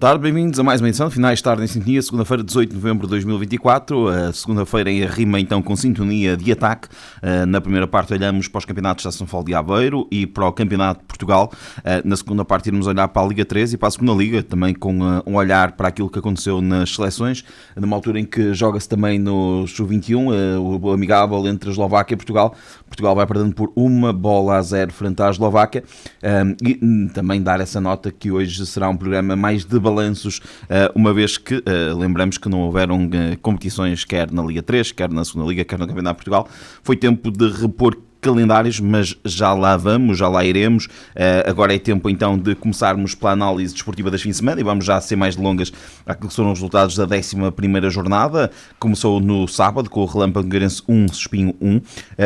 tarde, bem-vindos a mais uma edição de Finais de Tarde em Sintonia, segunda-feira, 18 de novembro de 2024. A segunda-feira rima então com sintonia de ataque. Na primeira parte olhamos para os campeonatos da São Paulo de Aveiro e para o Campeonato de Portugal. Na segunda parte iremos olhar para a Liga 3 e para a segunda Liga, também com um olhar para aquilo que aconteceu nas seleções, numa altura em que joga-se também no Sub-21, o amigável entre a Eslováquia e Portugal. Portugal vai perdendo por 1-0 frente à Eslováquia, e também dar essa nota que hoje será um programa mais de balanços, uma vez que lembramos que não houveram competições quer na Liga 3, quer na segunda Liga, quer no Campeonato de Portugal. Foi tempo de repor calendários, mas já lá vamos, já lá iremos. Agora é tempo então de começarmos pela análise desportiva das fins de semana e vamos já ser mais longas àquilo que foram os resultados da 11ª jornada. Começou no sábado com o Relâmpago Gueirense 1, Espinho 1.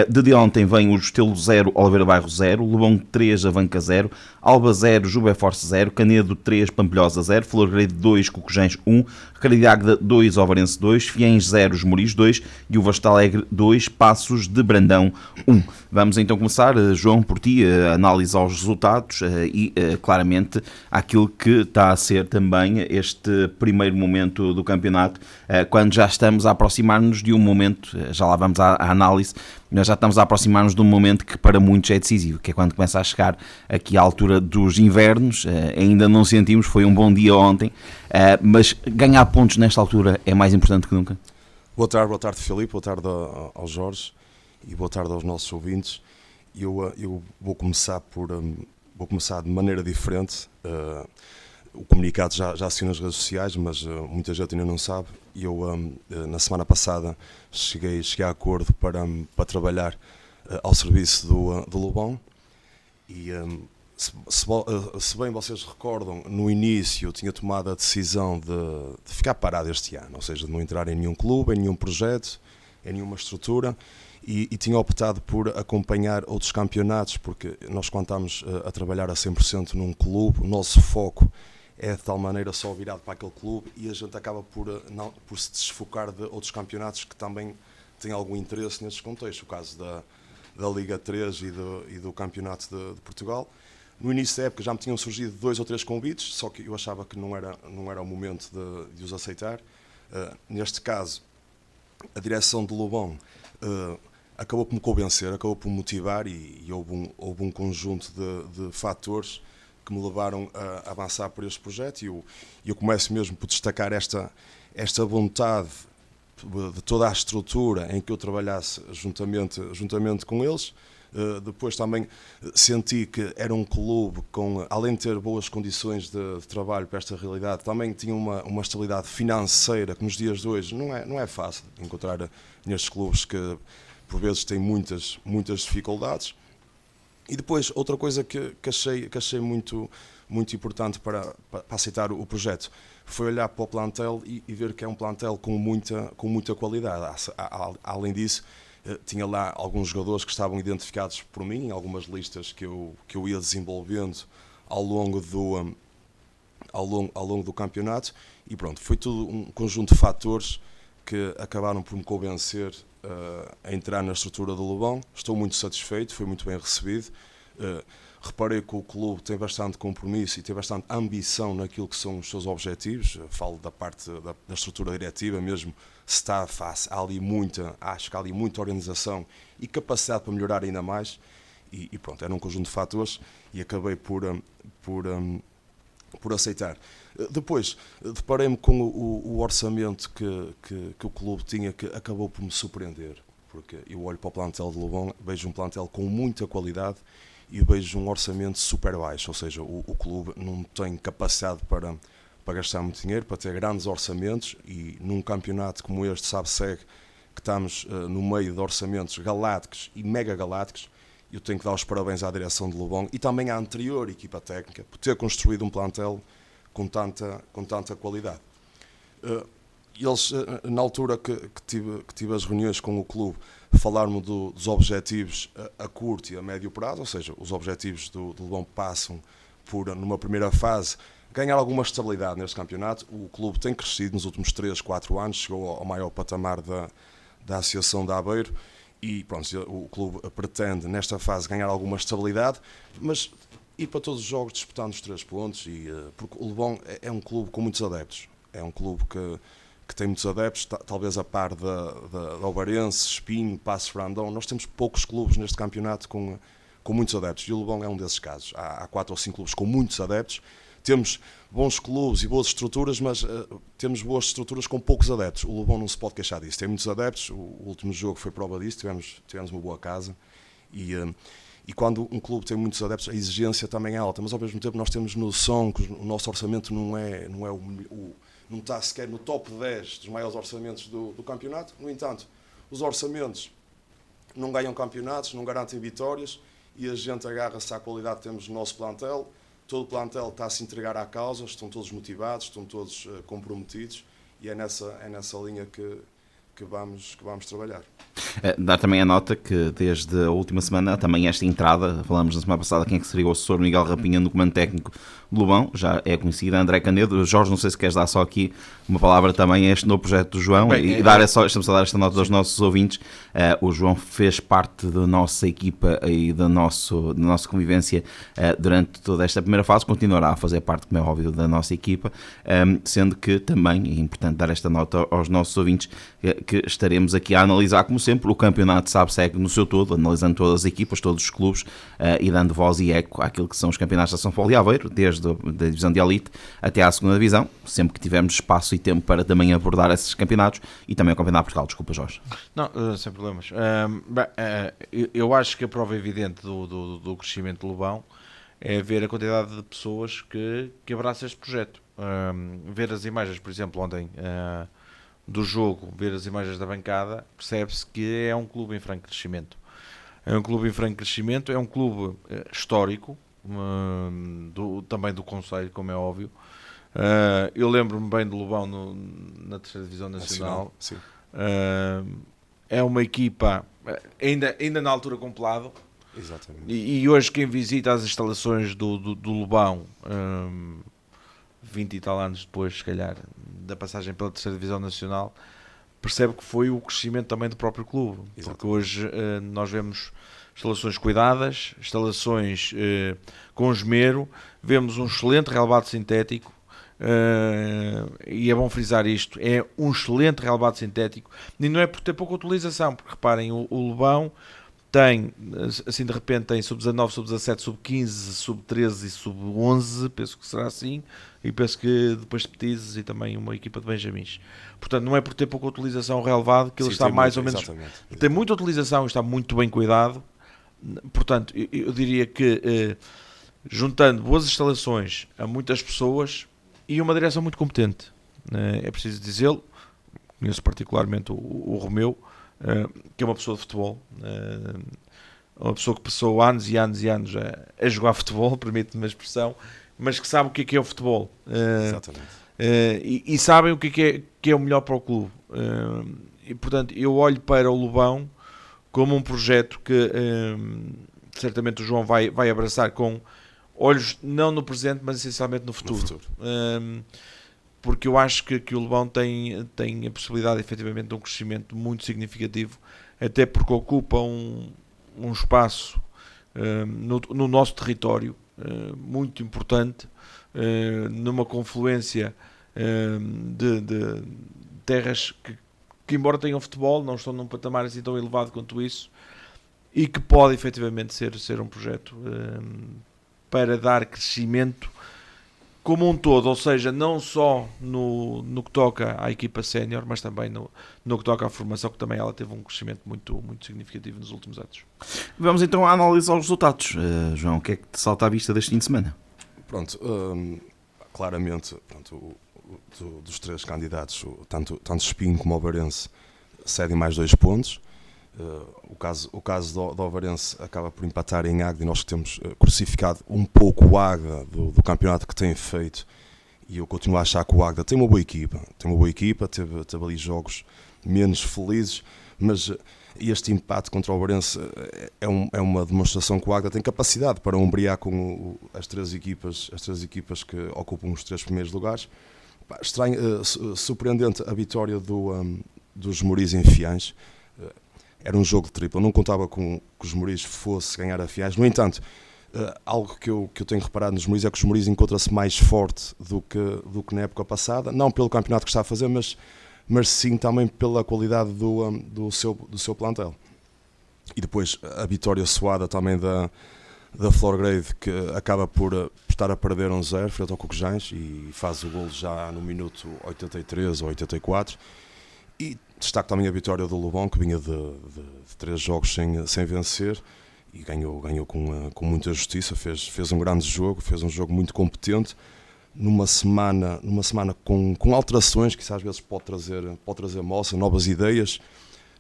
De ontem vem o Estelo 0, Oliveira Bairro 0, Lobão 3, Avanca 0, Alba 0, Juba Force 0, Canedo 3, Pampilhosa 0, Florgrede 2, Cocujães 1, Recaria de Águeda 2, Ovarense 2, Fiens 0, Esmoriz 2 e o Vasta Alegre 2, Passos de Brandão 1. Vamos então começar, João, por ti, a análise aos resultados e claramente àquilo que está a ser também este primeiro momento do campeonato, quando já estamos a aproximar-nos de um momento, já lá vamos à análise, nós já estamos a aproximar-nos de um momento que para muitos é decisivo, que é quando começa a chegar aqui à altura dos invernos. Ainda não sentimos, foi um bom dia ontem, mas ganhar pontos nesta altura é mais importante que nunca. Boa tarde Filipe, boa tarde ao Jorge e boa tarde aos nossos ouvintes. Eu vou começar de maneira diferente. O comunicado já saiu nas redes sociais, mas muita gente ainda não sabe. Eu, na semana passada, cheguei a acordo para trabalhar ao serviço do Lobão. E, se bem vocês recordam, no início eu tinha tomado a decisão de ficar parado este ano, ou seja, de não entrar em nenhum clube, em nenhum projeto, em nenhuma estrutura. E tinha optado por acompanhar outros campeonatos, porque nós, quando estamos a trabalhar a 100% num clube, o nosso foco é de tal maneira só virado para aquele clube e a gente acaba por se desfocar de outros campeonatos que também têm algum interesse nesses contextos, o caso da Liga 3 e do Campeonato de Portugal. No início da época já me tinham surgido 2 ou 3 convites, só que eu achava que não era o momento de os aceitar. Neste caso, a direção do Lobão acabou por me convencer, acabou por me motivar e houve um conjunto de fatores que me levaram a avançar por este projeto. E eu começo mesmo por destacar esta vontade de toda a estrutura em que eu trabalhasse juntamente com eles. Depois também senti que era um clube com, além de ter boas condições de trabalho para esta realidade, também tinha uma estabilidade financeira que nos dias de hoje não é fácil encontrar nestes clubes que por vezes têm muitas dificuldades. E depois outra coisa que achei muito importante para aceitar o projeto foi olhar para o plantel e ver que é um plantel com muita qualidade. Além disso, tinha lá alguns jogadores que estavam identificados por mim em algumas listas que eu ia desenvolvendo ao longo do campeonato. E pronto, foi tudo um conjunto de fatores que acabaram por me convencer a entrar na estrutura do Lobão. Estou muito satisfeito, foi muito bem recebido. Reparei que o clube tem bastante compromisso e tem bastante ambição naquilo que são os seus objetivos. Falo da parte da estrutura diretiva mesmo, staff, acho que há ali muita organização e capacidade para melhorar ainda mais. E pronto, era um conjunto de fatores e acabei por aceitar. Depois, deparei-me com o orçamento que o clube tinha, que acabou por me surpreender, porque eu olho para o plantel de Lobão, vejo um plantel com muita qualidade e vejo um orçamento super baixo, ou seja, o clube não tem capacidade para gastar muito dinheiro, para ter grandes orçamentos, e num campeonato como este, sabe-se que estamos no meio de orçamentos galácticos e mega galácticos. Eu tenho que dar os parabéns à direção de Lobão e também à anterior equipa técnica por ter construído um plantel com tanta qualidade. Eles, na altura que tive as reuniões com o clube, falaram-me dos objetivos a curto e a médio prazo, ou seja, os objetivos do Lobão passam por, numa primeira fase, ganhar alguma estabilidade neste campeonato. O clube tem crescido nos últimos 3, 4 anos, chegou ao maior patamar da Associação de Aveiro. E pronto, o clube pretende nesta fase ganhar alguma estabilidade, mas ir para todos os jogos disputando os 3 pontos, porque o Lobão é um clube com muitos adeptos, é um clube que tem muitos adeptos, talvez a par da Ovarense, Espinho, Paços Brandão. Nós temos poucos clubes neste campeonato com muitos adeptos, e o Lobão é um desses casos. Há 4 ou 5 clubes com muitos adeptos. Temos bons clubes e boas estruturas, mas temos boas estruturas com poucos adeptos. O Lobão não se pode queixar disso. Tem muitos adeptos, o último jogo foi prova disso, tivemos uma boa casa. E quando um clube tem muitos adeptos, a exigência também é alta, mas ao mesmo tempo nós temos noção que o nosso orçamento não está sequer no top 10 dos maiores orçamentos do campeonato. No entanto, os orçamentos não ganham campeonatos, não garantem vitórias, e a gente agarra-se à qualidade que temos no nosso plantel. Todo o plantel está a se entregar à causa, estão todos motivados, estão todos comprometidos, e é nessa linha que vamos trabalhar. Dar também a nota que desde a última semana, também esta entrada, falamos na semana passada quem é que seria o assessor Miguel Rapinha no comando técnico do Lobão, já é conhecido, André Canedo. Jorge, não sei se queres dar só aqui uma palavra também a este novo projeto do João. Bem, estamos a dar esta nota aos nossos ouvintes. O João fez parte da nossa equipa e da nossa convivência durante toda esta primeira fase, continuará a fazer parte, como é óbvio, da nossa equipa, sendo que também é importante dar esta nota aos nossos ouvintes, que estaremos aqui a analisar, como sempre, o campeonato segue no seu todo, analisando todas as equipas, todos os clubes, e dando voz e eco àquilo que são os campeonatos da São Paulo e Aveiro, desde a divisão de elite até à segunda divisão, sempre que tivermos espaço e tempo para também abordar esses campeonatos, e também o Campeonato de Portugal. Desculpa, Jorge. Não, sem problemas. Eu acho que a prova evidente do crescimento do Lobão é ver a quantidade de pessoas que abraçam este projeto. Ver as imagens, por exemplo, ontem do jogo, ver as imagens da bancada, percebe-se que é um clube em franco crescimento. É um clube em franco crescimento, é um clube histórico, também do concelho, como é óbvio. Eu lembro-me bem do Lobão na terceira divisão nacional. Sim. É uma equipa ainda na altura com Pelado. Exatamente. E hoje quem visita as instalações do Lobão, 20 e tal anos depois, se calhar, da passagem pela terceira divisão nacional, percebe que foi o crescimento também do próprio clube. Exatamente. Porque hoje nós vemos instalações cuidadas, instalações com esmero, vemos um excelente relevado sintético, e é bom frisar isto, é um excelente relevado sintético, e não é por ter pouca utilização, porque reparem, o Lobão tem, assim de repente, tem sub-19, sub-17, sub-15, sub-13 e sub-11, penso que será assim, e penso que depois de petizes e também uma equipa de benjamins. Portanto, não é por ter pouca utilização relevado que ele está mais ou menos... Exatamente. Tem muita utilização e está muito bem cuidado. Portanto, eu diria que juntando boas instalações a muitas pessoas e uma direção muito competente, é preciso dizê-lo, conheço particularmente o Romeu, que é uma pessoa de futebol, uma pessoa que passou anos e anos e anos a jogar futebol, permite-me a expressão, mas que sabe o que é o futebol. Exatamente. E sabem o que é o melhor para o clube. E, portanto, eu olho para o Lobão como um projeto que certamente o João vai abraçar com olhos não no presente, mas essencialmente no futuro. Porque eu acho que o Lobão tem a possibilidade efetivamente de um crescimento muito significativo, até porque ocupa um espaço no nosso território muito importante, numa confluência de terras que embora tenham futebol, não estão num patamar assim tão elevado quanto isso, e que pode efetivamente ser um projeto para dar crescimento como um todo, ou seja, não só no que toca à equipa sénior, mas também no que toca à formação, que também ela teve um crescimento muito, muito significativo nos últimos anos. Vamos então a analisar os resultados. João, o que é que te salta à vista deste fim de semana? Pronto, claramente, dos 3 candidatos, tanto Espinho como o Ovarense cedem mais 2 pontos. O caso do Ovarense acaba por empatar em Águeda, e nós temos crucificado um pouco o Águeda do campeonato que tem feito, e eu continuo a achar que o Águeda tem uma boa equipa, teve ali jogos menos felizes, mas este empate contra o Ovarense é uma demonstração que o Águeda tem capacidade para ombrear com as três equipas que ocupam os 3 primeiros lugares. Surpreendente a vitória dos Moris em Fiães. Era um jogo de tripla, não contava com que os Moris fosse ganhar a Fiães. No entanto, Algo que eu tenho reparado nos Moris é que os Moris encontra-se mais forte do que na época passada, não pelo campeonato que está a fazer, mas sim também pela qualidade do seu plantel. E depois a vitória suada também da Florgrade, que acaba por estar a perder 1-0 frente ao Cocujães e faz o golo já no minuto 83 ou 84. E destaco também a vitória do Lobão, que vinha de 3 jogos sem vencer, e ganhou com muita justiça, fez um grande jogo, fez um jogo muito competente, numa semana com alterações, que isso às vezes pode trazer moça, novas ideias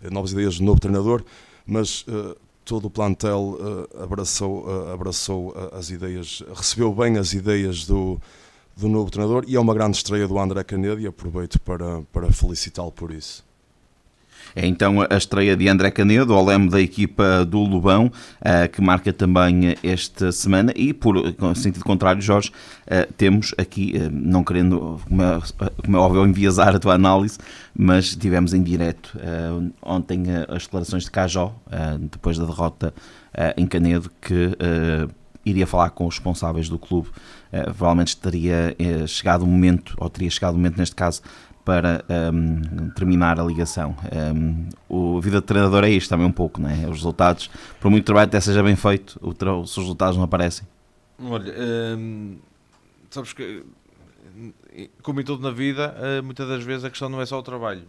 de novo treinador, mas todo o plantel abraçou as ideias, recebeu bem as ideias do novo treinador, e é uma grande estreia do André Canedo, e aproveito para felicitá-lo por isso. É então a estreia de André Canedo, ao leme da equipa do Lobão, que marca também esta semana. E, por sentido contrário, Jorge, temos aqui, não querendo, como é óbvio, enviesar a tua análise, mas tivemos em direto ontem as declarações de Cajó, depois da derrota em Canedo, que iria falar com os responsáveis do clube. Provavelmente teria chegado o momento neste caso, para terminar a ligação. A vida de treinador é isto também um pouco, não é? Os resultados, por muito trabalho até seja bem feito, os resultados não aparecem. Olha, sabes que, como em tudo na vida, muitas das vezes a questão não é só o trabalho.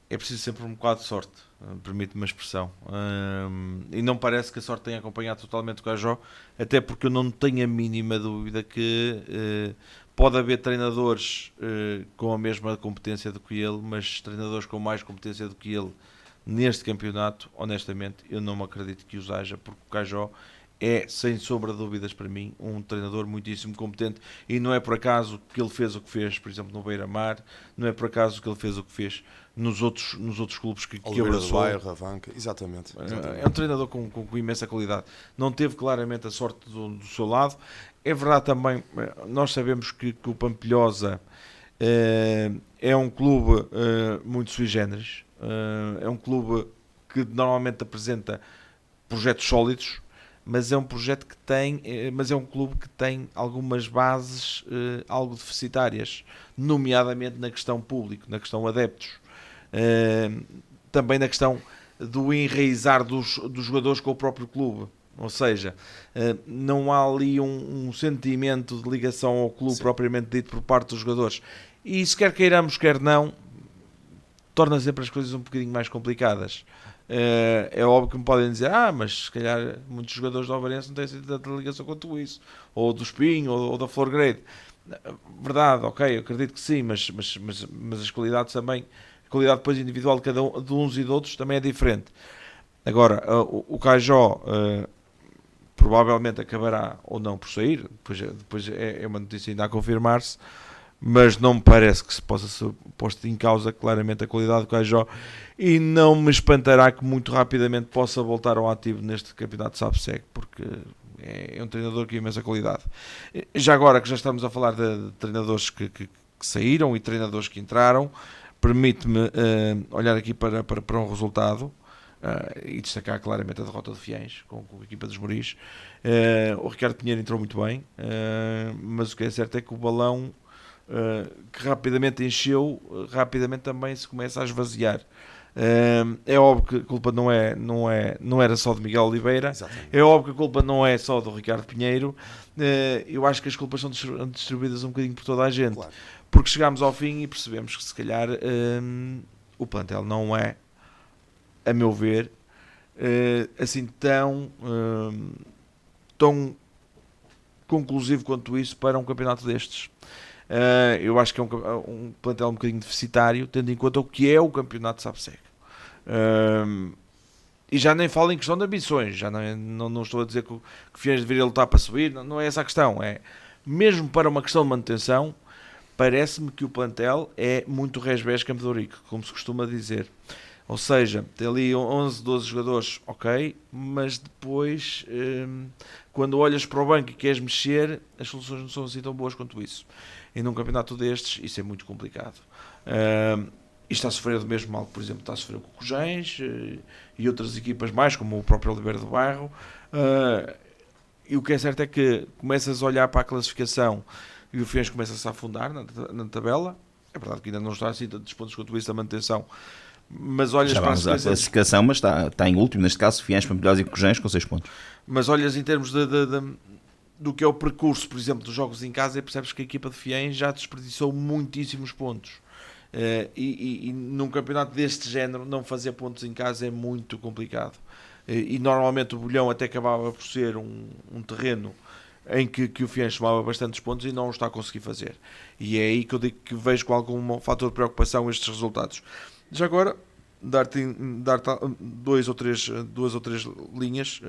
É preciso sempre um bocado de sorte, permite-me a expressão. E não parece que a sorte tenha acompanhado totalmente o Cajó, até porque eu não tenho a mínima dúvida que pode haver treinadores com a mesma competência do que ele, mas treinadores com mais competência do que ele neste campeonato. Honestamente, eu não me acredito que os haja, porque o Cajó é, sem sombra de dúvidas para mim, um treinador muitíssimo competente, e não é por acaso que ele fez o que fez, por exemplo, no Beira-Mar, não é por acaso que ele fez o que fez nos outros clubes que abraçou. Ravanca, exatamente. É um treinador com imensa qualidade. Não teve claramente a sorte do seu lado. É verdade também, nós sabemos que o Pampilhosa é um clube muito sui generis, é um clube que normalmente apresenta projetos sólidos, mas é um projeto que mas é um clube que tem algumas bases algo deficitárias, nomeadamente na questão público, na questão adeptos, também na questão do enraizar dos jogadores com o próprio clube. Ou seja, não há ali um sentimento de ligação ao clube. Sim. Propriamente dito por parte dos jogadores. E isso, quer queiramos, quer não, torna sempre as coisas um bocadinho mais complicadas. É óbvio que me podem dizer, mas se calhar muitos jogadores do Alvarense não têm sentido tanta ligação quanto isso, ou do Espinho, ou da Florgrade. Verdade, ok, eu acredito que sim, mas as qualidades também, a qualidade depois individual de uns e de outros também é diferente. Agora, o Cajó provavelmente acabará ou não por sair, depois é uma notícia ainda a confirmar-se, mas não me parece que se possa ser posto em causa claramente a qualidade do Cajó, e não me espantará que muito rapidamente possa voltar ao ativo neste campeonato de SAPSEC, porque é um treinador com imensa qualidade. Já agora que já estamos a falar de treinadores que saíram e treinadores que entraram, permite-me olhar aqui para um resultado e destacar claramente a derrota de Fiães com a equipa dos Moris. O Ricardo Pinheiro entrou muito bem, mas o que é certo é que o balão que rapidamente encheu, rapidamente também se começa a esvaziar. É óbvio que a culpa não era só de Miguel Oliveira. Exatamente. É óbvio que a culpa não é só do Ricardo Pinheiro. Eu acho que as culpas são distribuídas um bocadinho por toda a gente. Claro. Porque chegámos ao fim e percebemos que se calhar o plantel não é, a meu ver, assim tão conclusivo quanto isso para um campeonato destes. Eu acho que é um plantel um bocadinho deficitário, tendo em conta o que é o campeonato de SAPSEC. E já nem falo em questão de ambições, já não estou a dizer que Fiães deveria lutar para subir, não é essa a questão. É mesmo para uma questão de manutenção, parece-me que o plantel é muito resbés Campo de Ourique, como se costuma dizer. Ou seja, tem ali 11, 12 jogadores, ok, mas depois, quando olhas para o banco e queres mexer, as soluções não são assim tão boas quanto isso. E num campeonato destes, isso é muito complicado. e está a sofrer do mesmo mal que, por exemplo, está a sofrer com o Cojães e outras equipas mais, como o próprio Oliveira do Bairro. E o que é certo é que começas a olhar para a classificação e o Fiennes começa-se a afundar na tabela. É verdade que ainda não está assim tantos pontos quanto isso da manutenção, mas olhas Já para vamos à classificação, mas está em último, neste caso, Fiennes, Pampilhós e Cojães com 6 pontos. Mas olhas em termos do que é o percurso, por exemplo, dos jogos em casa, e percebes que a equipa de Fiennes já desperdiçou muitíssimos pontos. E num campeonato deste género, não fazer pontos em casa é muito complicado. E normalmente o Bolhão até acabava por ser um terreno em que o Fiennes tomava bastantes pontos e não o está a conseguir fazer. E é aí que eu digo que vejo com algum fator de preocupação estes resultados. Já agora, dar-te duas ou três linhas,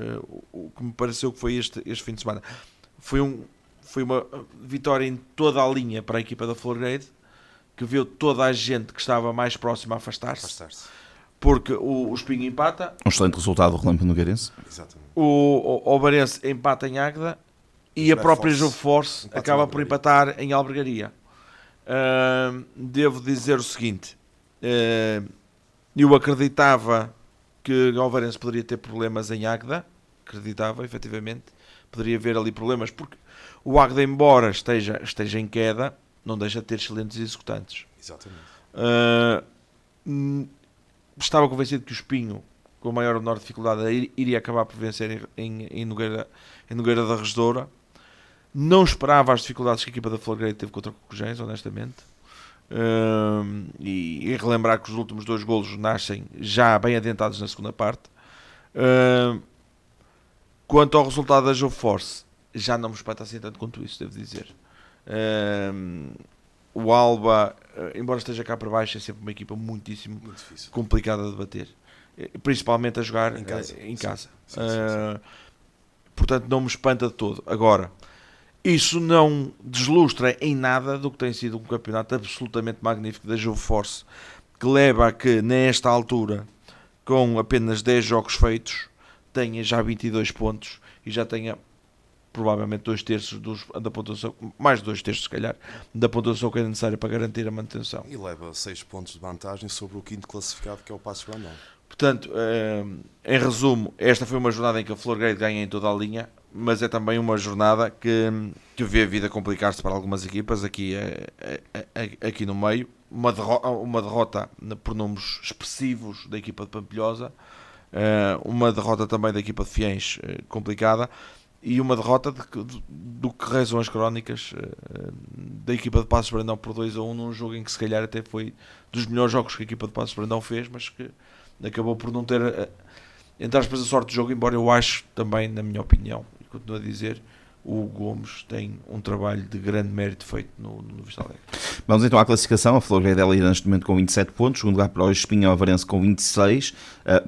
o que me pareceu que foi este fim de semana. Foi uma vitória em toda a linha para a equipa da Florgrade, que viu toda a gente que estava mais próxima a afastar-se. Porque o Espinho empata. Um excelente resultado do Relâmpago Nogueirense. Exatamente. O Obarense empata em Águeda e a própria Joforce acaba por empatar em Albergaria. Devo dizer o seguinte: eu acreditava que o Obarense poderia ter problemas em Águeda. Acreditava, efetivamente. Poderia haver ali problemas, porque o Águeda, embora esteja em queda, não deixa de ter excelentes executantes. Exatamente. Estava convencido que o Espinho, com a maior ou menor dificuldade, iria acabar por vencer em Nogueira da Regedoura. Não esperava as dificuldades que a equipa da Florgrade teve contra o Cojães, honestamente. E relembrar que os últimos 2 golos nascem já bem adiantados na segunda parte. Quanto ao resultado da Joforce, já não me espanta assim tanto quanto isso, devo dizer. O Alba, embora esteja cá para baixo, é sempre uma equipa muito complicada de bater, principalmente a jogar em casa. Sim. Portanto, não me espanta de todo. Agora, isso não deslustra em nada do que tem sido um campeonato absolutamente magnífico da Joforce, que leva a que, nesta altura, com apenas 10 jogos feitos, tenha já 22 pontos e já tenha provavelmente 2/3 da pontuação, mais de 2/3 se calhar, da pontuação que é necessária para garantir a manutenção. E leva 6 pontos de vantagem sobre o 5º classificado, que é o Passos Brandão. Portanto, em resumo, esta foi uma jornada em que a Florgrade ganha em toda a linha, mas é também uma jornada que vê a vida complicar-se para algumas equipas aqui no meio. Uma derrota por números expressivos da equipa de Pampilhosa, uma derrota também da equipa de Fiennes complicada, e uma derrota do que rezam as crónicas da equipa de Passos Brandão por 2-1 num jogo em que se calhar até foi dos melhores jogos que a equipa de Passos Brandão fez, mas que acabou por não ter, entre aspas, a sorte do jogo, embora eu acho também, na minha opinião, e continuo a dizer, o Hugo Gomes tem um trabalho de grande mérito feito no Vista Alegre. Vamos então à classificação. A Florgrade é líder neste momento com 27 pontos. Segundo lugar para o Espinho Alvarense com 26. A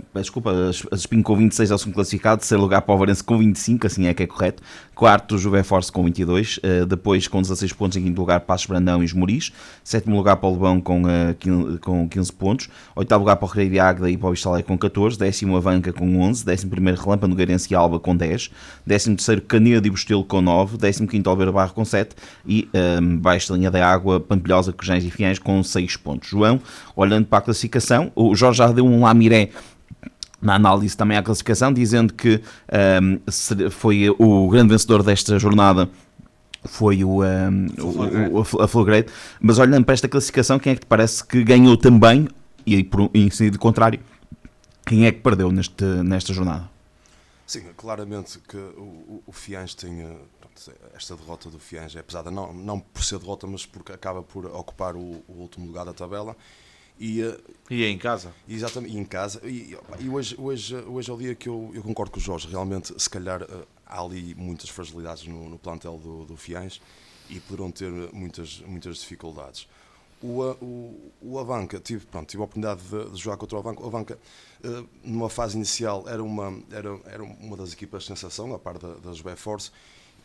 Espinho com 26 é o segundo classificado. Terceiro lugar para o Alvarense com 25, assim é que é correto. Quarto, o Joveforce com 22. Depois, com 16 pontos, em quinto lugar, Passos Brandão e Esmoriz. Sétimo lugar para o Lebão com 15 pontos. Oitavo lugar para o Reis de Águeda e para o Vista Alegre com 14. Décimo, Avanca com 11. Décimo primeiro, Relâmpago Nogueirense e Alba com 10. Décimo terceiro, Canedo e Bostelo com 9. Décimo quinto, Oliveira Barro com 7. E baixo da linha da água, Pampilhosa, Cojães e Fiennes com 6 pontos. João, olhando para a classificação, o Jorge já deu um lamiré na análise também à classificação, dizendo que foi o grande vencedor desta jornada foi a Florgrade. Mas olhando para esta classificação, quem é que te parece que ganhou também, e em sentido contrário, quem é que perdeu nesta jornada? Sim, claramente que o Fiennes tem esta derrota do Fiennes é pesada, não por ser derrota, mas porque acaba por ocupar o último lugar da tabela. E é em casa. Exatamente, e em casa. E hoje é o dia que eu concordo com o Jorge. Realmente, se calhar, há ali muitas fragilidades no plantel do Fiennes e poderão ter muitas dificuldades. O Avanca, tive a oportunidade de jogar contra o Avanca. O Avanca, numa fase inicial, era uma das equipas de sensação, a par da Joveforce.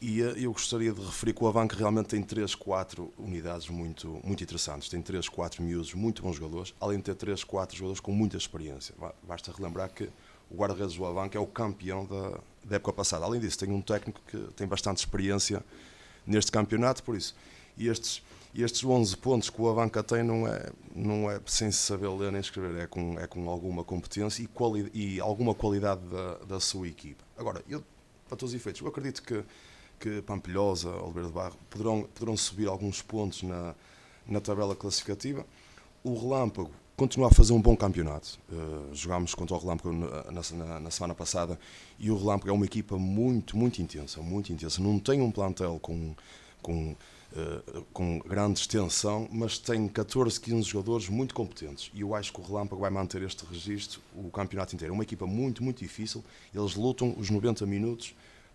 E eu gostaria de referir que o Avanca realmente tem 3-4 unidades muito interessantes. Tem 3-4 miúdos, muito bons jogadores, além de ter 3-4 jogadores com muita experiência. Basta relembrar que o guarda-redes do Avanca é o campeão da época passada. Além disso, tem um técnico que tem bastante experiência neste campeonato, por isso. E estes 11 pontos que o Avanca tem não é sem saber ler nem escrever, é com alguma competência e alguma qualidade da sua equipa. Agora, para todos os efeitos, eu acredito que Pampilhosa, Oliveira de Barro poderão subir alguns pontos na tabela classificativa. O Relâmpago continua a fazer um bom campeonato. Jogámos contra o Relâmpago na semana passada e o Relâmpago é uma equipa muito, muito intensa, muito intensa. Não tem um plantel com grande extensão, mas tem 14, 15 jogadores muito competentes. E eu acho que o Relâmpago vai manter este registro o campeonato inteiro. É uma equipa muito, muito difícil. Eles lutam os 90 minutos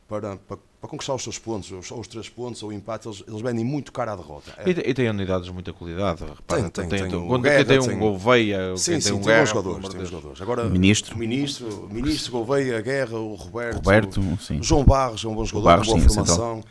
para conquistar os seus pontos, ou os 3 pontos, ou o empate. Eles vendem muito cara à derrota. E tem unidades de muita qualidade. Repara, tem um Gouveia, sim, tem um tem Guerra, bons jogadores. Agora, Ministro, Gouveia, Guerra, o Roberto, sim. João Barros é um bom jogador, com boa formação.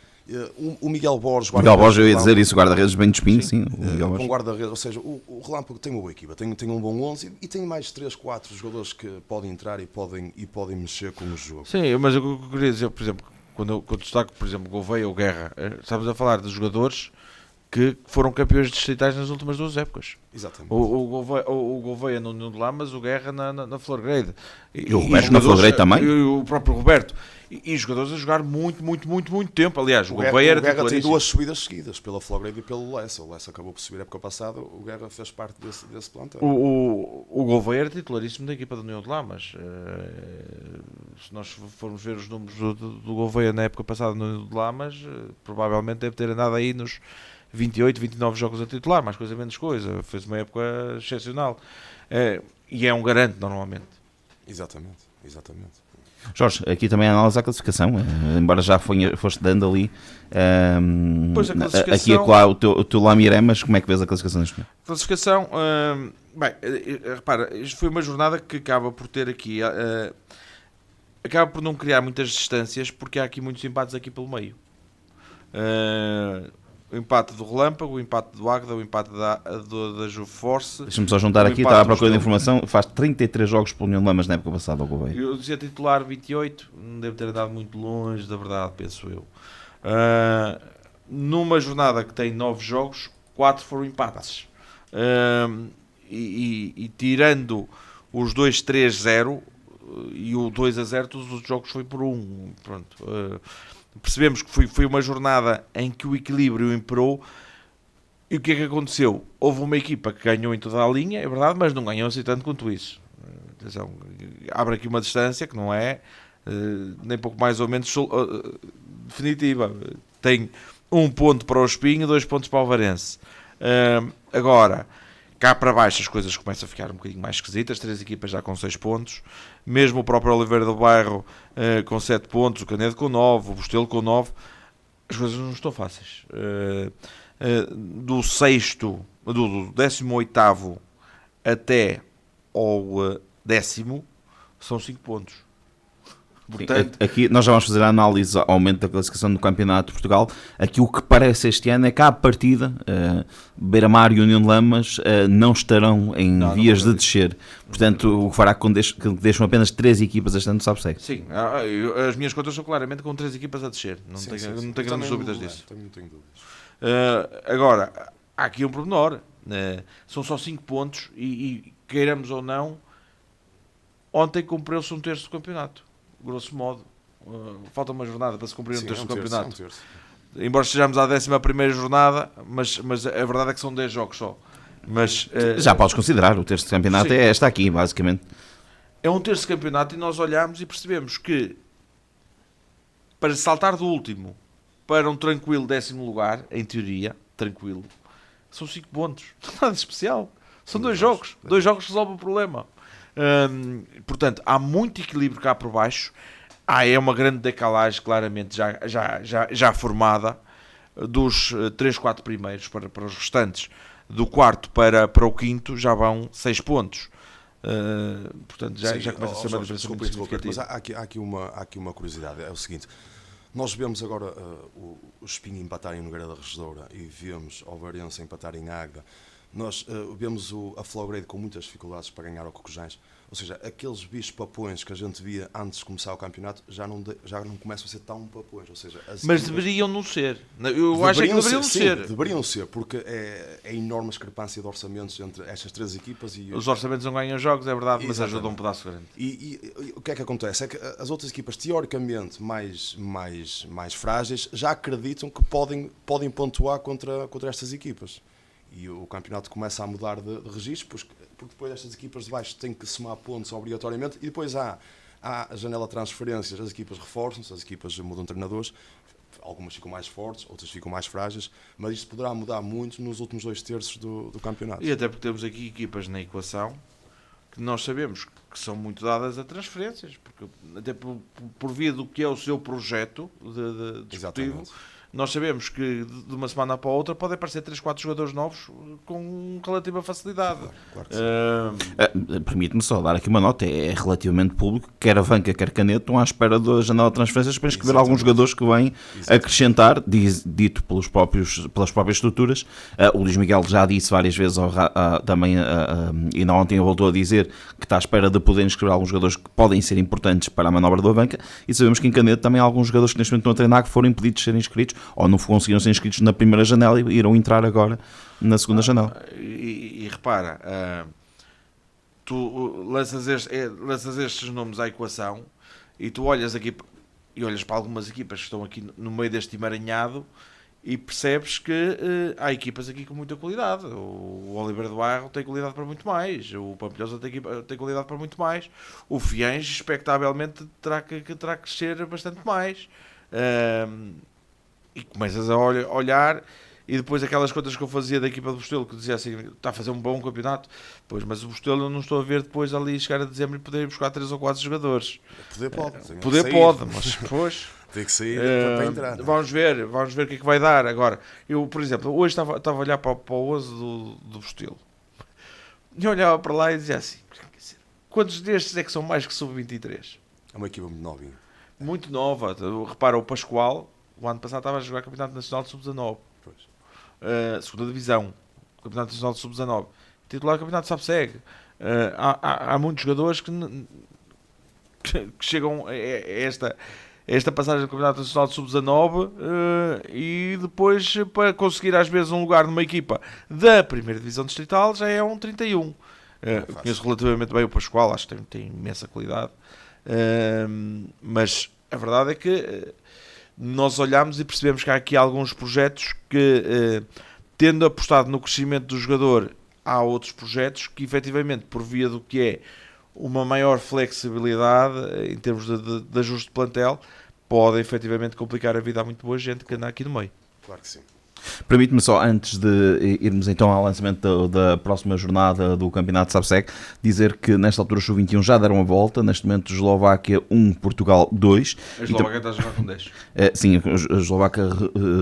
O Miguel Borges, eu ia dizer isso, guarda-redes bem de espinho, sim. Com guarda-redes, ou seja, o Relâmpago tem uma boa equipa, tem um bom 11 e tem mais 3, 4 jogadores que podem entrar e podem mexer com o jogo. Sim, mas eu queria dizer, por exemplo, quando destaco, por exemplo, Gouveia ou Guerra, estamos a falar de jogadores que foram campeões distritais nas últimas 2 épocas. Exatamente. O Gouveia no União de Lá, mas o Guerra na Florgrade. E o Roberto na Florgrade também? E o próprio Roberto. E jogadores a jogar muito, muito, muito, muito tempo. Aliás, o Gouveia era Guerra tem 2 subidas seguidas, pela Florgrade e pelo Lessa. O Lessa acabou por subir a época passada, o Guerra fez parte desse plantel. O Gouveia era titularíssimo da equipa do União de Lá, mas se nós formos ver os números do Gouveia na época passada no União de Lá, mas provavelmente deve ter andado aí nos 28, 29 jogos a titular, mais coisa menos coisa. Fez uma época excepcional. E é um garante normalmente. Exatamente. Jorge, aqui também a análise à classificação, embora já foste dando ali Pois a classificação, aqui e acolá o teu Lamiré, mas como é que vês a classificação neste momento? Classificação, bem, repara, isto foi uma jornada que acaba por ter aqui, acaba por não criar muitas distâncias, porque há aqui muitos empates aqui pelo meio. O empate do Relâmpago, o empate do Águeda, o empate da Juforce. Deixa-me só juntar aqui, estava à procura de informação, faz 33 jogos pelo União de Lamas na época passada ao Gouveia. Eu dizia titular 28, não deve ter andado muito longe da verdade, penso eu. Numa jornada que tem 9 jogos, 4 foram empates. E tirando os 2-3-0 e o 2-0, todos os jogos foi por 1. Pronto. Percebemos que foi uma jornada em que o equilíbrio imperou. E o que é que aconteceu? Houve uma equipa que ganhou em toda a linha, é verdade, mas não ganhou assim tanto quanto isso. Atenção, abre aqui uma distância que não é nem pouco mais ou menos definitiva. Tem 1 ponto para o Espinho, 2 pontos para o Alvarense. Agora, cá para baixo as coisas começam a ficar um bocadinho mais esquisitas. 3 equipas já com 6 pontos. Mesmo o próprio Oliveira do Bairro com 7 pontos, o Canedo com 9, o Bostelo com 9. As coisas não estão fáceis. Do 18º até ao 10º são 5 pontos. Portanto, aqui nós já vamos fazer a análise ao aumento da classificação do Campeonato de Portugal. Aqui o que parece este ano é que à partida Beira-Mar e União de Lamas não estarão em vias de descer. Portanto, o que fará com que deixam apenas 3 equipas este ano no Subsec. Sim, as minhas contas são claramente com 3 equipas a descer. Não tenho grandes dúvidas disso. Também não tenho dúvidas. Agora, há aqui um pormenor. São só 5 pontos e queiramos ou não, ontem cumpriu-se 1/3 do campeonato. Grosso modo, falta uma jornada para se cumprir 1/3 do campeonato. Embora estejamos à 11ª jornada, mas a verdade é que são 10 jogos só. Mas, já podes considerar, o 1/3 do campeonato é esta aqui, basicamente. É 1/3 do campeonato e nós olhamos e percebemos que para saltar do último para um tranquilo 10º lugar, em teoria, tranquilo, são 5 pontos. Nada de especial. São 2 jogos. 2 jogos resolvem o problema. Portanto, há muito equilíbrio cá por baixo. É uma grande decalagem claramente já formada dos 3, 4 primeiros para os restantes. Do 4º para o 5º já vão 6 pontos. Portanto, já começa a ser uma diferença muito significativa. Mas há aqui uma curiosidade. É o seguinte: nós vemos agora o Espinho empatar em Nogueira da Regedora e vemos o Alvarense empatar em Águeda. nós vemos a Flowgrade com muitas dificuldades para ganhar ao Cocujães. Ou seja, aqueles bichos papões que a gente via antes de começar o campeonato já não começam a ser tão papões. Ou seja, mas deveriam não ser. Eu acho que deveriam ser. Deveriam ser, porque é enorme a discrepância de orçamentos entre estas 3 equipas. Os orçamentos não ganham jogos, é verdade, mas ajudam um pedaço grande. E o que é que acontece? É que as outras equipas, teoricamente mais frágeis, já acreditam que podem pontuar contra estas equipas. E o campeonato começa a mudar de registro, porque depois estas equipas de baixo têm que somar pontos obrigatoriamente, e depois há a janela de transferências, as equipas reforçam-se, as equipas mudam treinadores, algumas ficam mais fortes, outras ficam mais frágeis, mas isto poderá mudar muito nos últimos 2/3 do campeonato. E até porque temos aqui equipas na equação que nós sabemos que são muito dadas a transferências, porque até por via do que é o seu projeto de desportivo. Nós sabemos que de uma semana para a outra podem aparecer 3, 4 jogadores novos com relativa facilidade. Claro que sim. Permite-me só dar aqui uma nota, é relativamente público, quer a Vanca, quer Canedo, estão à espera da janela de transferências para inscrever alguns jogadores que vêm acrescentar, dito pelas próprias estruturas. O Luís Miguel já disse várias vezes também, ainda ontem voltou a dizer que está à espera de poder inscrever alguns jogadores que podem ser importantes para a manobra do Vanca, e sabemos que em Canedo também há alguns jogadores que neste momento estão a treinar que foram impedidos de serem inscritos, ou não conseguiram ser inscritos na primeira janela e irão entrar agora na segunda janela. E repara, tu lanças estes nomes à equação e tu olhas aqui e olhas para algumas equipas que estão aqui no meio deste emaranhado e percebes que há equipas aqui com muita qualidade. O Oliveira do Bairro tem qualidade para muito mais, o Pampilhosa tem qualidade para muito mais, o Fiães expectavelmente terá que crescer bastante mais. E começas a olhar, e depois aquelas contas que eu fazia da equipa do Bustelo, que dizia assim, está a fazer um bom campeonato, pois, mas o Bustelo eu não estou a ver depois ali chegar a dezembro e poder ir buscar 3 ou 4 jogadores. Poder pode, mas depois tem que sair para entrar. Vamos ver o que é que vai dar. Agora, eu, por exemplo, hoje estava a olhar para o 11 do Bustelo e olhava para lá e dizia assim, quantos destes é que são mais que sub-23? É uma equipa muito novinha. Muito nova. Repara, o Pascoal o ano passado estava a jogar Campeonato Nacional de Sub-19, segunda divisão, Campeonato Nacional de Sub-19, titular do Campeonato SAPSEG. Há muitos jogadores que chegam a esta passagem do Campeonato Nacional de Sub-19 e depois para conseguir às vezes um lugar numa equipa da primeira divisão distrital já é um 31. Conheço relativamente bem o Pascoal, acho que tem imensa qualidade, mas a verdade é que nós olhamos e percebemos que há aqui alguns projetos que, tendo apostado no crescimento do jogador, há outros projetos que, efetivamente, por via do que é uma maior flexibilidade em termos de ajuste de plantel, podem, efetivamente, complicar a vida a muito boa gente que anda aqui no meio. Claro que sim. Permite-me só, antes de irmos então ao lançamento da próxima jornada do Campeonato SAPSEG, dizer que nesta altura os Sub-21 já deram a volta, neste momento Eslováquia 1, Portugal 2. A Eslováquia está a jogar com 10. Sim, a Eslováquia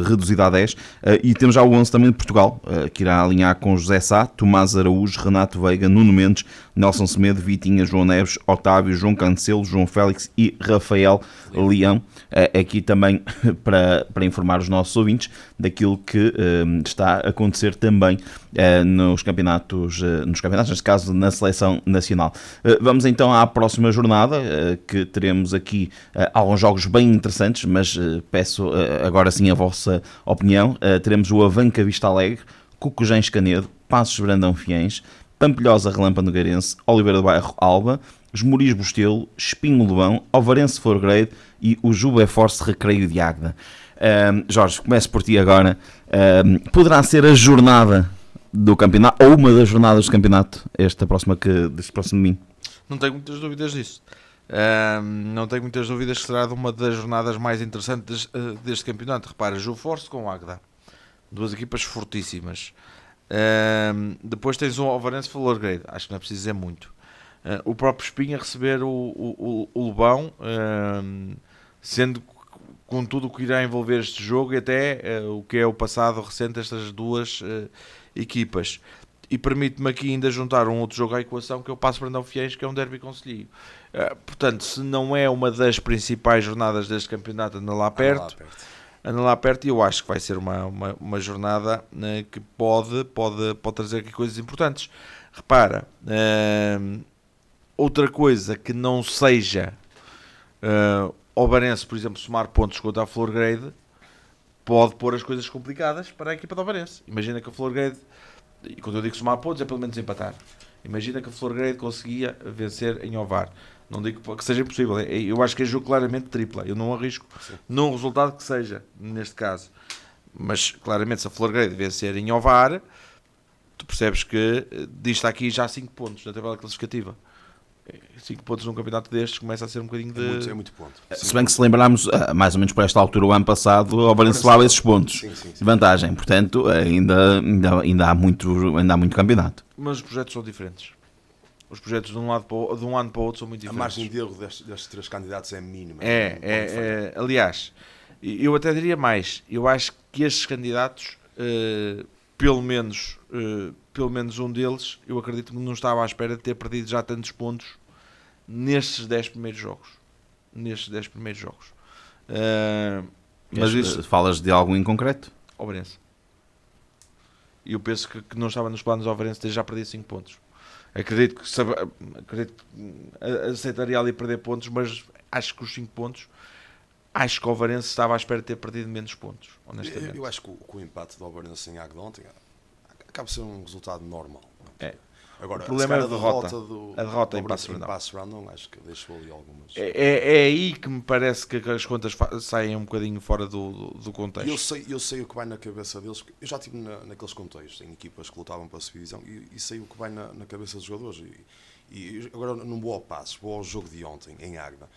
reduzida a 10. E temos já o 11 também de Portugal, que irá alinhar com José Sá, Tomás Araújo, Renato Veiga, Nuno Mendes, Nelson Semedo, Vitinha, João Neves, Otávio, João Cancelo, João Félix e Rafael Leão. Aqui também para informar os nossos ouvintes daquilo que está a acontecer também nos campeonatos, neste caso na seleção nacional. Vamos então à próxima jornada, que teremos aqui alguns jogos bem interessantes, mas peço agora sim a vossa opinião. Teremos o Avanca Vista Alegre, Cocujães Canedo, Passos Brandão Fiães, Pampilhosa Relâmpago Nogueirense, Oliveira do Bairro Alba, Esmoriz Bustelo, Espinho Lobão, Alvarense Flowgrade e o Juba Force Recreio de Águeda. Jorge, começo por ti agora. Poderá ser a jornada do campeonato, ou uma das jornadas do campeonato, deste próximo domingo? Não tenho muitas dúvidas disso. Não tenho muitas dúvidas que será de uma das jornadas mais interessantes deste campeonato. Repara, Juba Force com Águeda, duas equipas fortíssimas. Depois tens um Alvarense Flowgrade, acho que não é preciso dizer muito. O próprio Espinho a receber o Lobão, sendo com tudo o que irá envolver este jogo e até o que é o passado recente destas duas equipas. E permite-me aqui ainda juntar um outro jogo à equação, que é o Passo Brandão Fiéis, que é um derby concelhio. Portanto, se não é uma das principais jornadas deste campeonato, anda lá perto. anda lá perto, e eu acho que vai ser uma jornada que pode trazer aqui coisas importantes. Repara, outra coisa que não seja o Varense, por exemplo, somar pontos contra a Florgrade, pode pôr as coisas complicadas para a equipa do Varense. Imagina que a Florgrade, e quando eu digo somar pontos, é pelo menos empatar. Imagina que a Florgrade conseguia vencer em Ovar. Não digo que seja impossível. Eu acho que é jogo claramente tripla. Eu não arrisco num resultado que seja, neste caso. Mas, claramente, se a Florgrade vencer em Ovar, tu percebes que disto aqui já 5 pontos na tabela classificativa. 5 pontos num campeonato destes começa a ser um bocadinho de... É muito ponto. Se bem que se lembrarmos, mais ou menos por esta altura, o ano passado, o Varense levava esses pontos de vantagem. Portanto, ainda há muito campeonato. Mas os projetos são diferentes. Os projetos de um ano para o outro são muito diferentes. A margem de erro destes 3 candidatos é mínima. Aliás, eu até diria mais. Eu acho que estes candidatos, pelo menos um deles, eu acredito que não estava à espera de ter perdido já tantos pontos nestes 10 primeiros jogos. Mas isso... Falas de algo em concreto? Ovarense. E eu penso que não estava nos planos do Ovarense ter já perdido 5 pontos. Acredito que aceitaria ali perder pontos, mas acho que os 5 pontos, acho que o Ovarense estava à espera de ter perdido menos pontos, honestamente. Eu acho que o empate do Ovarense em Águeda ontem acaba por ser um resultado normal. Agora, o problema é a derrota. A derrota em Passo Random, acho que deixou ali algumas... É aí que me parece que as contas saem um bocadinho fora do contexto. Eu sei o que vai na cabeça deles. Eu já estive naqueles contextos, em equipas que lutavam para a subdivisão, e sei o que vai na cabeça dos jogadores. E agora não vou ao Passo, vou ao jogo de ontem, em Águeda.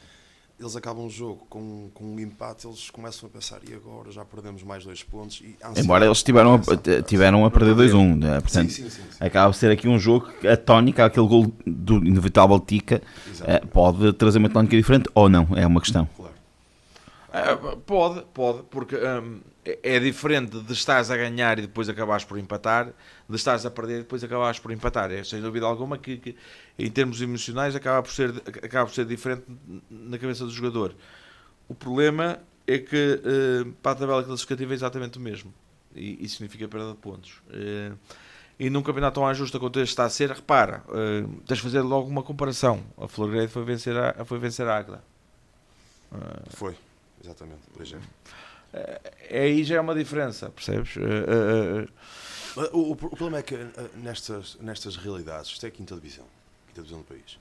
Eles acabam o jogo com um empate, eles começam a pensar, e agora já perdemos mais 2 pontos. Embora eles tiveram a perder 2-1, né? Portanto, sim. Acaba de ser aqui um jogo, a tónica, aquele gol do inevitável Tica, pode trazer uma tónica diferente ou não, é uma questão. Pode, porque é diferente de estares a ganhar e depois acabares por empatar, de estares a perder e depois acabares por empatar. É sem dúvida alguma que em termos emocionais acaba por ser diferente na cabeça do jogador. O problema é que para a tabela classificativa é exatamente o mesmo, e isso significa perda de pontos. E num campeonato tão injusto quanto este está a ser, repara, tens de fazer logo uma comparação. A Florgrade foi vencer a Águeda. Foi. Exatamente, aí já é uma diferença, percebes? O problema é que nestas realidades, isto é a quinta divisão do país,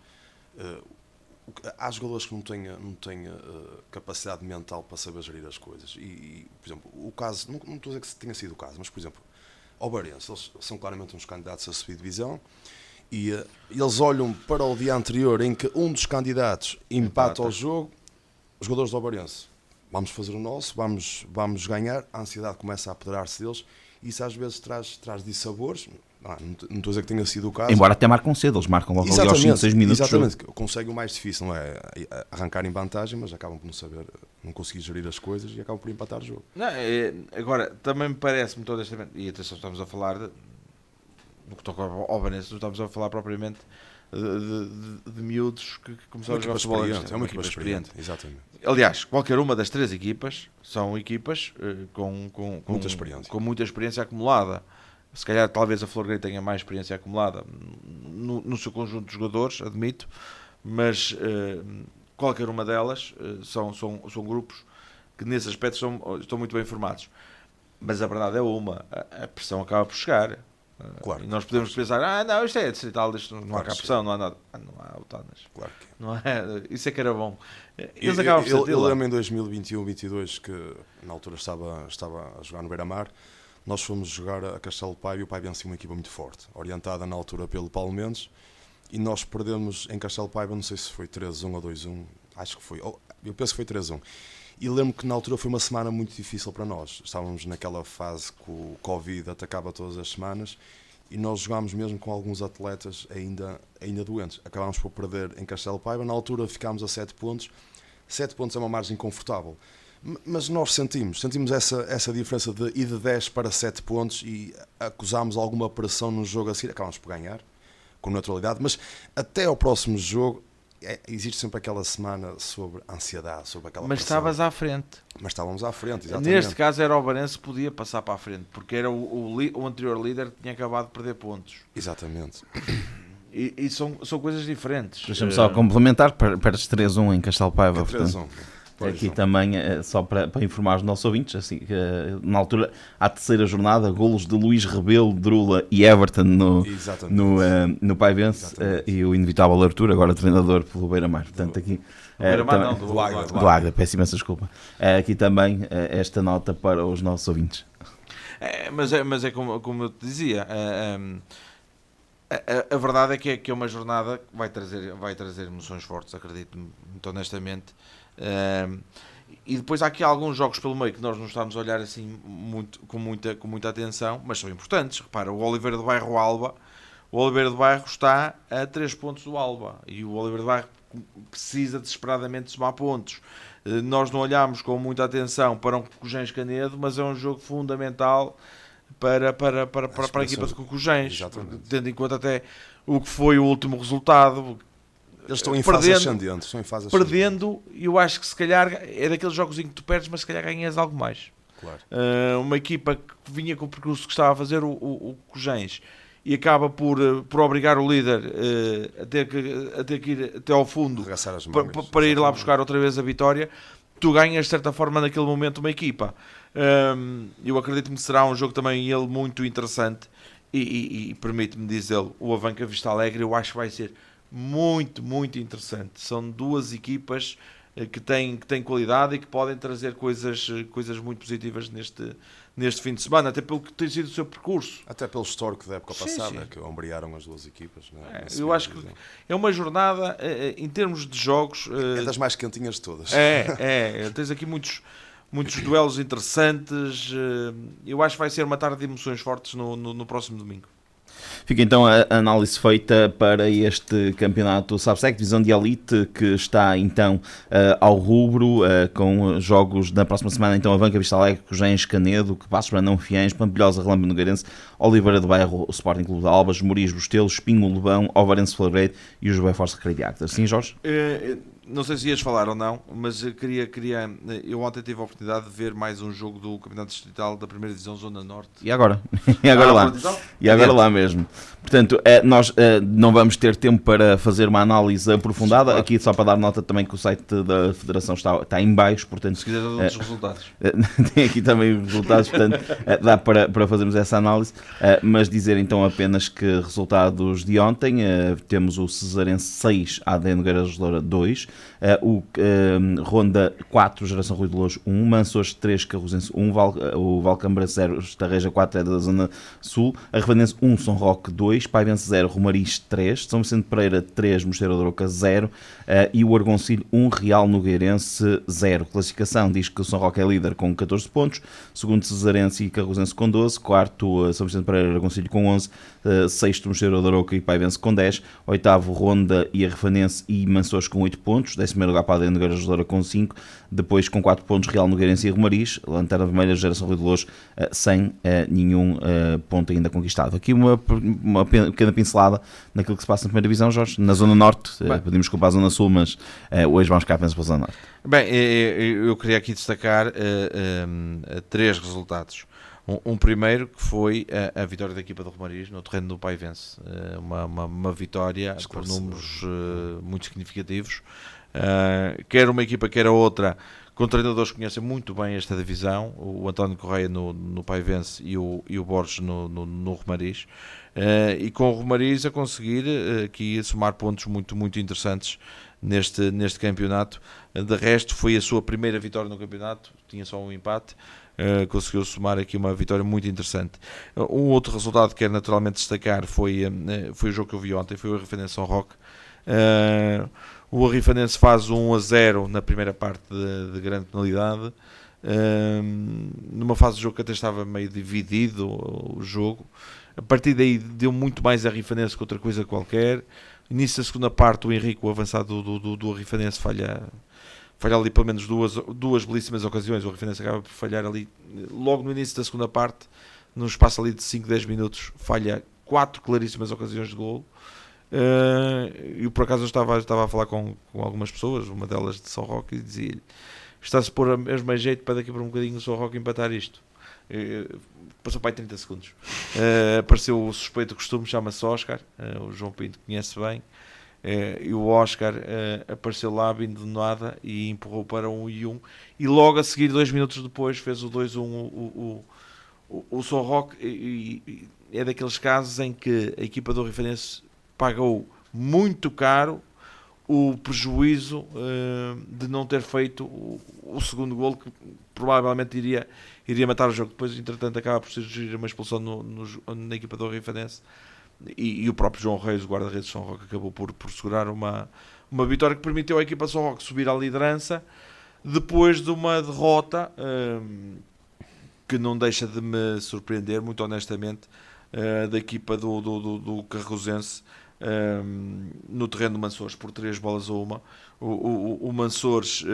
há jogadores que não têm capacidade mental para saber gerir as coisas. E por exemplo, o caso, não estou a dizer que tenha sido o caso, mas por exemplo, ao Varense, eles são claramente uns candidatos a subir divisão. E eles olham para o dia anterior em que um dos candidatos empata o jogo. Os jogadores do Ovarense, vamos fazer o nosso, vamos ganhar, a ansiedade começa a apoderar-se deles, e isso às vezes traz dissabores. Não estou a dizer que tenha sido o caso. Embora até marcam cedo, eles marcam logo ali aos 5, 6 minutos. Exatamente, conseguem o mais difícil, não é arrancar em vantagem, mas acabam por não conseguir gerir as coisas e acabam por empatar o jogo. Agora, também me parece, muito honestamente, e atenção, estamos a falar no que toca ao Varense, não estamos a falar propriamente de miúdos que começaram a jogar futebol. É uma equipa experiente. Exatamente. Aliás, qualquer uma das 3 equipas são equipas com muita experiência acumulada. Se calhar talvez a Florgrade tenha mais experiência acumulada no seu conjunto de jogadores, admito, mas qualquer uma delas são grupos que nesse aspecto estão muito bem formados. Mas a verdade é a pressão acaba por chegar. Claro. E nós podemos pensar, não, isto é distrital, não há cá pressão, não há nada. Não há autanas. Claro que não é. Isso é que era bom. Eles acabam por sentir. Eu lembro em 2021-22 que na altura estava a jogar no Beira-Mar. Nós fomos jogar a Castelo de Paiva e o Paiva venceu uma equipa muito forte, orientada na altura pelo Paulo Mendes, e nós perdemos em Castelo de Paiva, não sei se foi 3-1 ou 2-1, acho que foi, eu penso que foi 3-1. E lembro que na altura foi uma semana muito difícil para nós. Estávamos naquela fase que o Covid atacava todas as semanas e nós jogámos mesmo com alguns atletas ainda doentes. Acabámos por perder em Castelo de Paiva. Na altura ficámos a 7 pontos. 7 pontos é uma margem confortável. Mas nós sentimos essa diferença de ir de 10 para 7 pontos e acusámos alguma pressão no jogo a seguir. Acabámos por ganhar, com naturalidade. Mas até ao próximo jogo existe sempre aquela semana sobre ansiedade, sobre aquela Mas pressão. estavas à frente. Mas estávamos à frente, exatamente. Neste caso era o Varense que podia passar para a frente, porque era o anterior líder que tinha acabado de perder pontos. Exatamente. E são coisas diferentes. Deixa-me só complementar, perdes 3-1 em Castelo Paiva. Aqui também, só para informar os nossos ouvintes, assim, na altura, à terceira jornada, golos de Luís Rebelo, Drula e Everton no Paivense, e o inevitável Artur, agora treinador pelo Beira-Mar. Portanto, aqui... do Águeda, peço imensa desculpa. Aqui também esta nota para os nossos ouvintes. Mas é como eu te dizia, a verdade é que é uma jornada que vai trazer emoções fortes, acredito muito honestamente. E depois há aqui alguns jogos pelo meio que nós não estamos a olhar assim com muita atenção, mas são importantes. Repara, o Oliveira do Bairro Alba, o Oliveira do Bairro está a 3 pontos do Alba e o Oliveira do Bairro precisa desesperadamente somar pontos. Nós não olhamos com muita atenção para um Cocujens Canedo, mas é um jogo fundamental para a equipa de Cocujens, tendo em conta até o que foi o último resultado. Eles estão em fase ascendente. Perdendo, eu acho que se calhar é daqueles jogos em que tu perdes, mas se calhar ganhas algo mais. Claro. Uma equipa que vinha com o percurso que estava a fazer, o Cocujens, e acaba por obrigar o líder a ter que ir até ao fundo para ir lá buscar outra vez a vitória. Tu ganhas de certa forma naquele momento uma equipa. Eu acredito que será um jogo também ele muito interessante e permite-me dizer, o Avanca Vista Alegre eu acho que vai ser muito, muito interessante. São duas equipas que têm qualidade e que podem trazer coisas muito positivas neste fim de semana, até pelo que tem sido o seu percurso. Até pelo histórico da época passada, que ombrearam as duas equipas. Eu acho que é uma jornada, em termos de jogos... É das mais quentinhas de todas. Tens aqui muitos duelos interessantes. Eu acho que vai ser uma tarde de emoções fortes no próximo domingo. Fica então a análise feita para este campeonato Subsec, divisão de elite, que está então ao rubro, com jogos na próxima semana, então Avanca Vista Alegre, Cocujens Canedo, que Passos Brandão Fiães, Pampilhosa, Relâmpago Nogueirense, Oliveira do Bairro, o Sporting Clube de Albas, Moriz, Bostelo, Espinho, Lobão, Ovarense Flagredo e o José Força Recreio. Assim, Jorge? Não sei se ias falar ou não, mas eu ontem tive a oportunidade de ver mais um jogo do Campeonato Distrital da Primeira Divisão Zona Norte. E agora? Lá mesmo. Portanto, nós não vamos ter tempo para fazer uma análise aprofundada. Claro. Aqui só para dar nota também que o site da Federação está em baixo, portanto... Se quiser dar outros resultados. Tem aqui também os resultados, portanto dá para fazermos essa análise, mas dizer então apenas que resultados de ontem, temos o Cesarense 6, AD Nogueira de Loura 2, o Ronda 4, Geração Rui de Louros 1, Mançores 3, Carrozense 1, o Valcambra 0, Estarreja 4 é da Zona Sul, a Revanense 1, São Roque 2, Paivense 0, Romariz 3, São Vicente Pereira 3, Mosteiro da Roca 0 e o Argoncilho 1, Real Nogueirense 0. Classificação diz que o São Roque é líder com 14 pontos, segundo Cesarense e Carrozense com 12, quarto São Vicente Pereira e Argoncilho com 11, sexto Mosteiro da Roca e Paivense com 10, oitavo Ronda e a Refanense e Mançores com 8 pontos, 10º lugar para a AD Nogueira de Loura com 5, depois com 4 pontos Real Nogueirense e Romariz, Lanterna Vermelha, Geração Rui de Louros sem nenhum ponto ainda conquistado. Aqui uma pequena pincelada naquilo que se passa na primeira divisão, Jorge, na Zona Norte, pedimos desculpa à Zona Sul, mas hoje vamos cá apenas para a Zona Norte. Bem, eu queria aqui destacar 3 resultados. Um primeiro que foi a vitória da equipa do Romariz no terreno do Paivense, uma vitória por números muito significativos, quer uma equipa quer a outra, com treinadores que conhecem muito bem esta divisão, o António Correia no Paivense e o Borges no Romariz, e com o Romariz a conseguir aqui somar pontos muito, muito interessantes neste campeonato. De resto foi a sua primeira vitória no campeonato, tinha só um empate, conseguiu somar aqui uma vitória muito interessante. Um outro resultado que quero naturalmente destacar foi o jogo que eu vi ontem, foi o Arrifanense São Roque. O Arrifanense faz 1-0 na primeira parte de grande penalidade, numa fase do jogo que até estava meio dividido o jogo. A partir daí deu muito mais a Arrifanense que outra coisa qualquer. Início da segunda parte, o Henrique, o avançado do Arrifanense, falha ali pelo menos duas belíssimas ocasiões. O Arrifanense acaba por falhar ali logo no início da segunda parte, num espaço ali de 5-10 minutos, falha 4 claríssimas ocasiões de golo. E por acaso eu estava a falar com algumas pessoas, uma delas de São Roque, e dizia-lhe: está-se a pôr o mesmo jeito para daqui por um bocadinho o São Roque empatar isto. Passou para aí 30 segundos. Apareceu o suspeito do costume, chama-se Oscar, o João Pinto conhece bem, e o Oscar apareceu lá vindo de nada e empurrou para 1-1, e logo a seguir, 2 minutos depois, fez o 2-1 o São Roque. E é daqueles casos em que a equipa do Rifanense pagou muito caro o prejuízo de não ter feito o segundo golo, que provavelmente iria matar o jogo. Depois, entretanto, acaba por surgir uma expulsão na equipa do Rifanense, e o próprio João Reis, o guarda-redes de São Roque, acabou por segurar uma vitória que permitiu à equipa de São Roque subir à liderança depois de uma derrota que não deixa de me surpreender, muito honestamente, da equipa do Carrosense, no terreno do Mansores, por 3-1. O Mansores,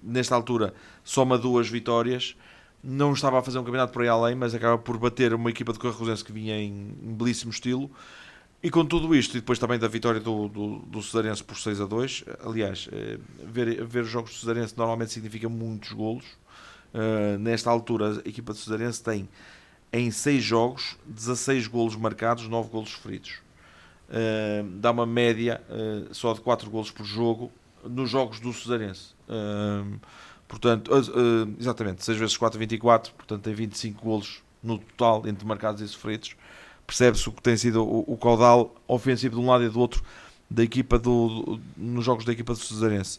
nesta altura, soma 2 vitórias. Não estava a fazer um campeonato por aí além, mas acaba por bater uma equipa do Carrosense que vinha em belíssimo estilo. E com tudo isto, e depois também da vitória do Cesarense por 6-2, aliás, ver os jogos do Cesarense normalmente significa muitos golos. Nesta altura, a equipa do Cesarense tem, em 6 jogos, 16 golos marcados, 9 golos sofridos. Dá uma média só de 4 golos por jogo nos jogos do Cesarense. Portanto, exatamente, 6 vezes 4, 24, portanto tem 25 golos no total entre marcados e sofridos. Percebe-se o que tem sido o caudal ofensivo de um lado e do outro da equipa nos jogos da equipa do Cesarense.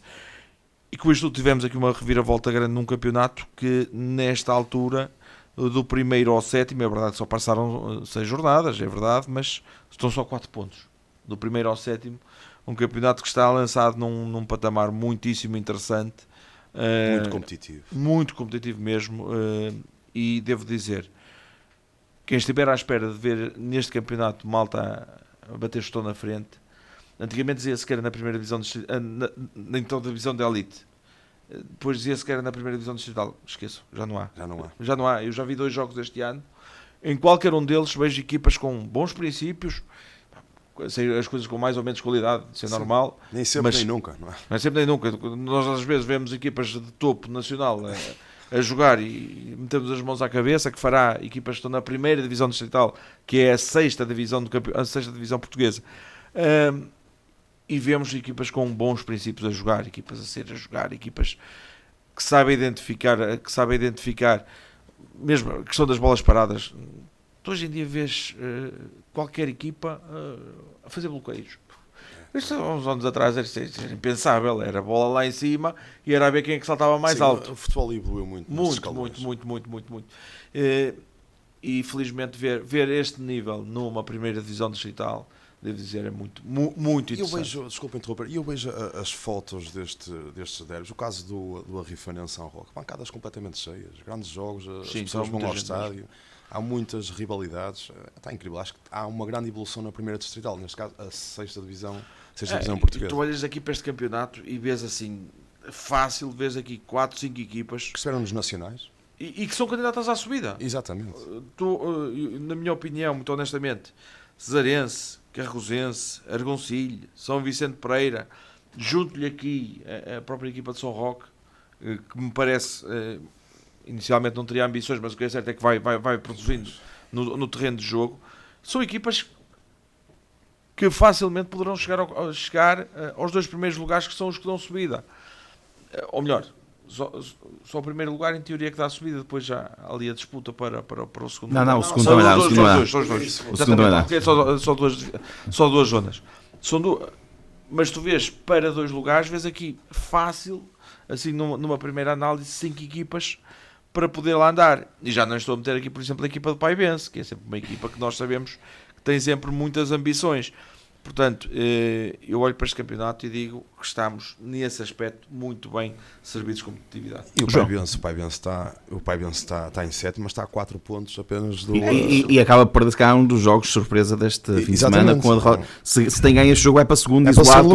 E com isto tivemos aqui uma reviravolta grande num campeonato que, nesta altura, do primeiro ao sétimo, é verdade que só passaram 6 jornadas, é verdade, mas estão só 4 pontos. Do primeiro ao sétimo, um campeonato que está lançado num patamar muitíssimo interessante. Muito competitivo mesmo. E devo dizer, quem estiver à espera de ver neste campeonato malta a bater estou na frente, antigamente dizia-se que era na primeira divisão então da divisão de elite, depois dizia-se que era na primeira divisão distrital. Esqueço, já não há. Eu já vi 2 jogos este ano, em qualquer um deles vejo equipas com bons princípios, as coisas com mais ou menos qualidade, isso é normal. Nem sempre, mas nem nunca, não é? Não é sempre nem nunca. Nós às vezes vemos equipas de topo nacional a jogar e metemos as mãos à cabeça, que fará equipas que estão na primeira divisão distrital, que é a 6ª divisão, a 6ª divisão portuguesa. E vemos equipas com bons princípios a jogar, equipas a ser a jogar, equipas que sabem identificar mesmo a questão das bolas paradas. Hoje em dia vês qualquer equipa a fazer bloqueios. Isto há uns anos atrás era impensável, era a bola lá em cima e era a ver quem é que saltava mais alto. O futebol evoluiu muito. Muito. E felizmente ver este nível numa primeira divisão distrital, devo dizer, é muito interessante. Eu vejo as fotos destes derbys, o caso do Arrifanense São Roque, bancadas completamente cheias, grandes jogos, as pessoas vão ao estádio, há muitas rivalidades, está incrível. Acho que há uma grande evolução na primeira distrital, neste caso a 6ª divisão portuguesa. Tu olhas aqui para este campeonato e vês assim, fácil, vês aqui 4, 5 equipas que estiveram nos nacionais e que são candidatas à subida. Exatamente. Na minha opinião, muito honestamente, Cesarense, Carrosense, Argoncilho, São Vicente Pereira, junto-lhe aqui a própria equipa de São Roque, que me parece, inicialmente não teria ambições, mas o que é certo é que vai produzindo no terreno de jogo. São equipas que facilmente poderão chegar aos 2 primeiros lugares, que são os que dão subida. Ou melhor, só o primeiro lugar em teoria que dá a subida, depois já ali a disputa para o segundo lugar. Não, o segundo também dá. O segundo também dá. Só 2 zonas. Mas tu vês para 2 lugares, vês aqui fácil, assim numa primeira análise, 5 equipas para poder lá andar. E já não estou a meter aqui, por exemplo, a equipa do Paibense, que é sempre uma equipa que nós sabemos que tem sempre muitas ambições. Portanto, eu olho para este campeonato e digo que estamos, nesse aspecto, muito bem servidos de competitividade. E o Paibense está em 7º, mas está a 4 pontos apenas do... E acaba por perder cá um dos jogos surpresa deste fim de semana. Com a derrota. Se tem ganho este jogo, é para segundo, isolado,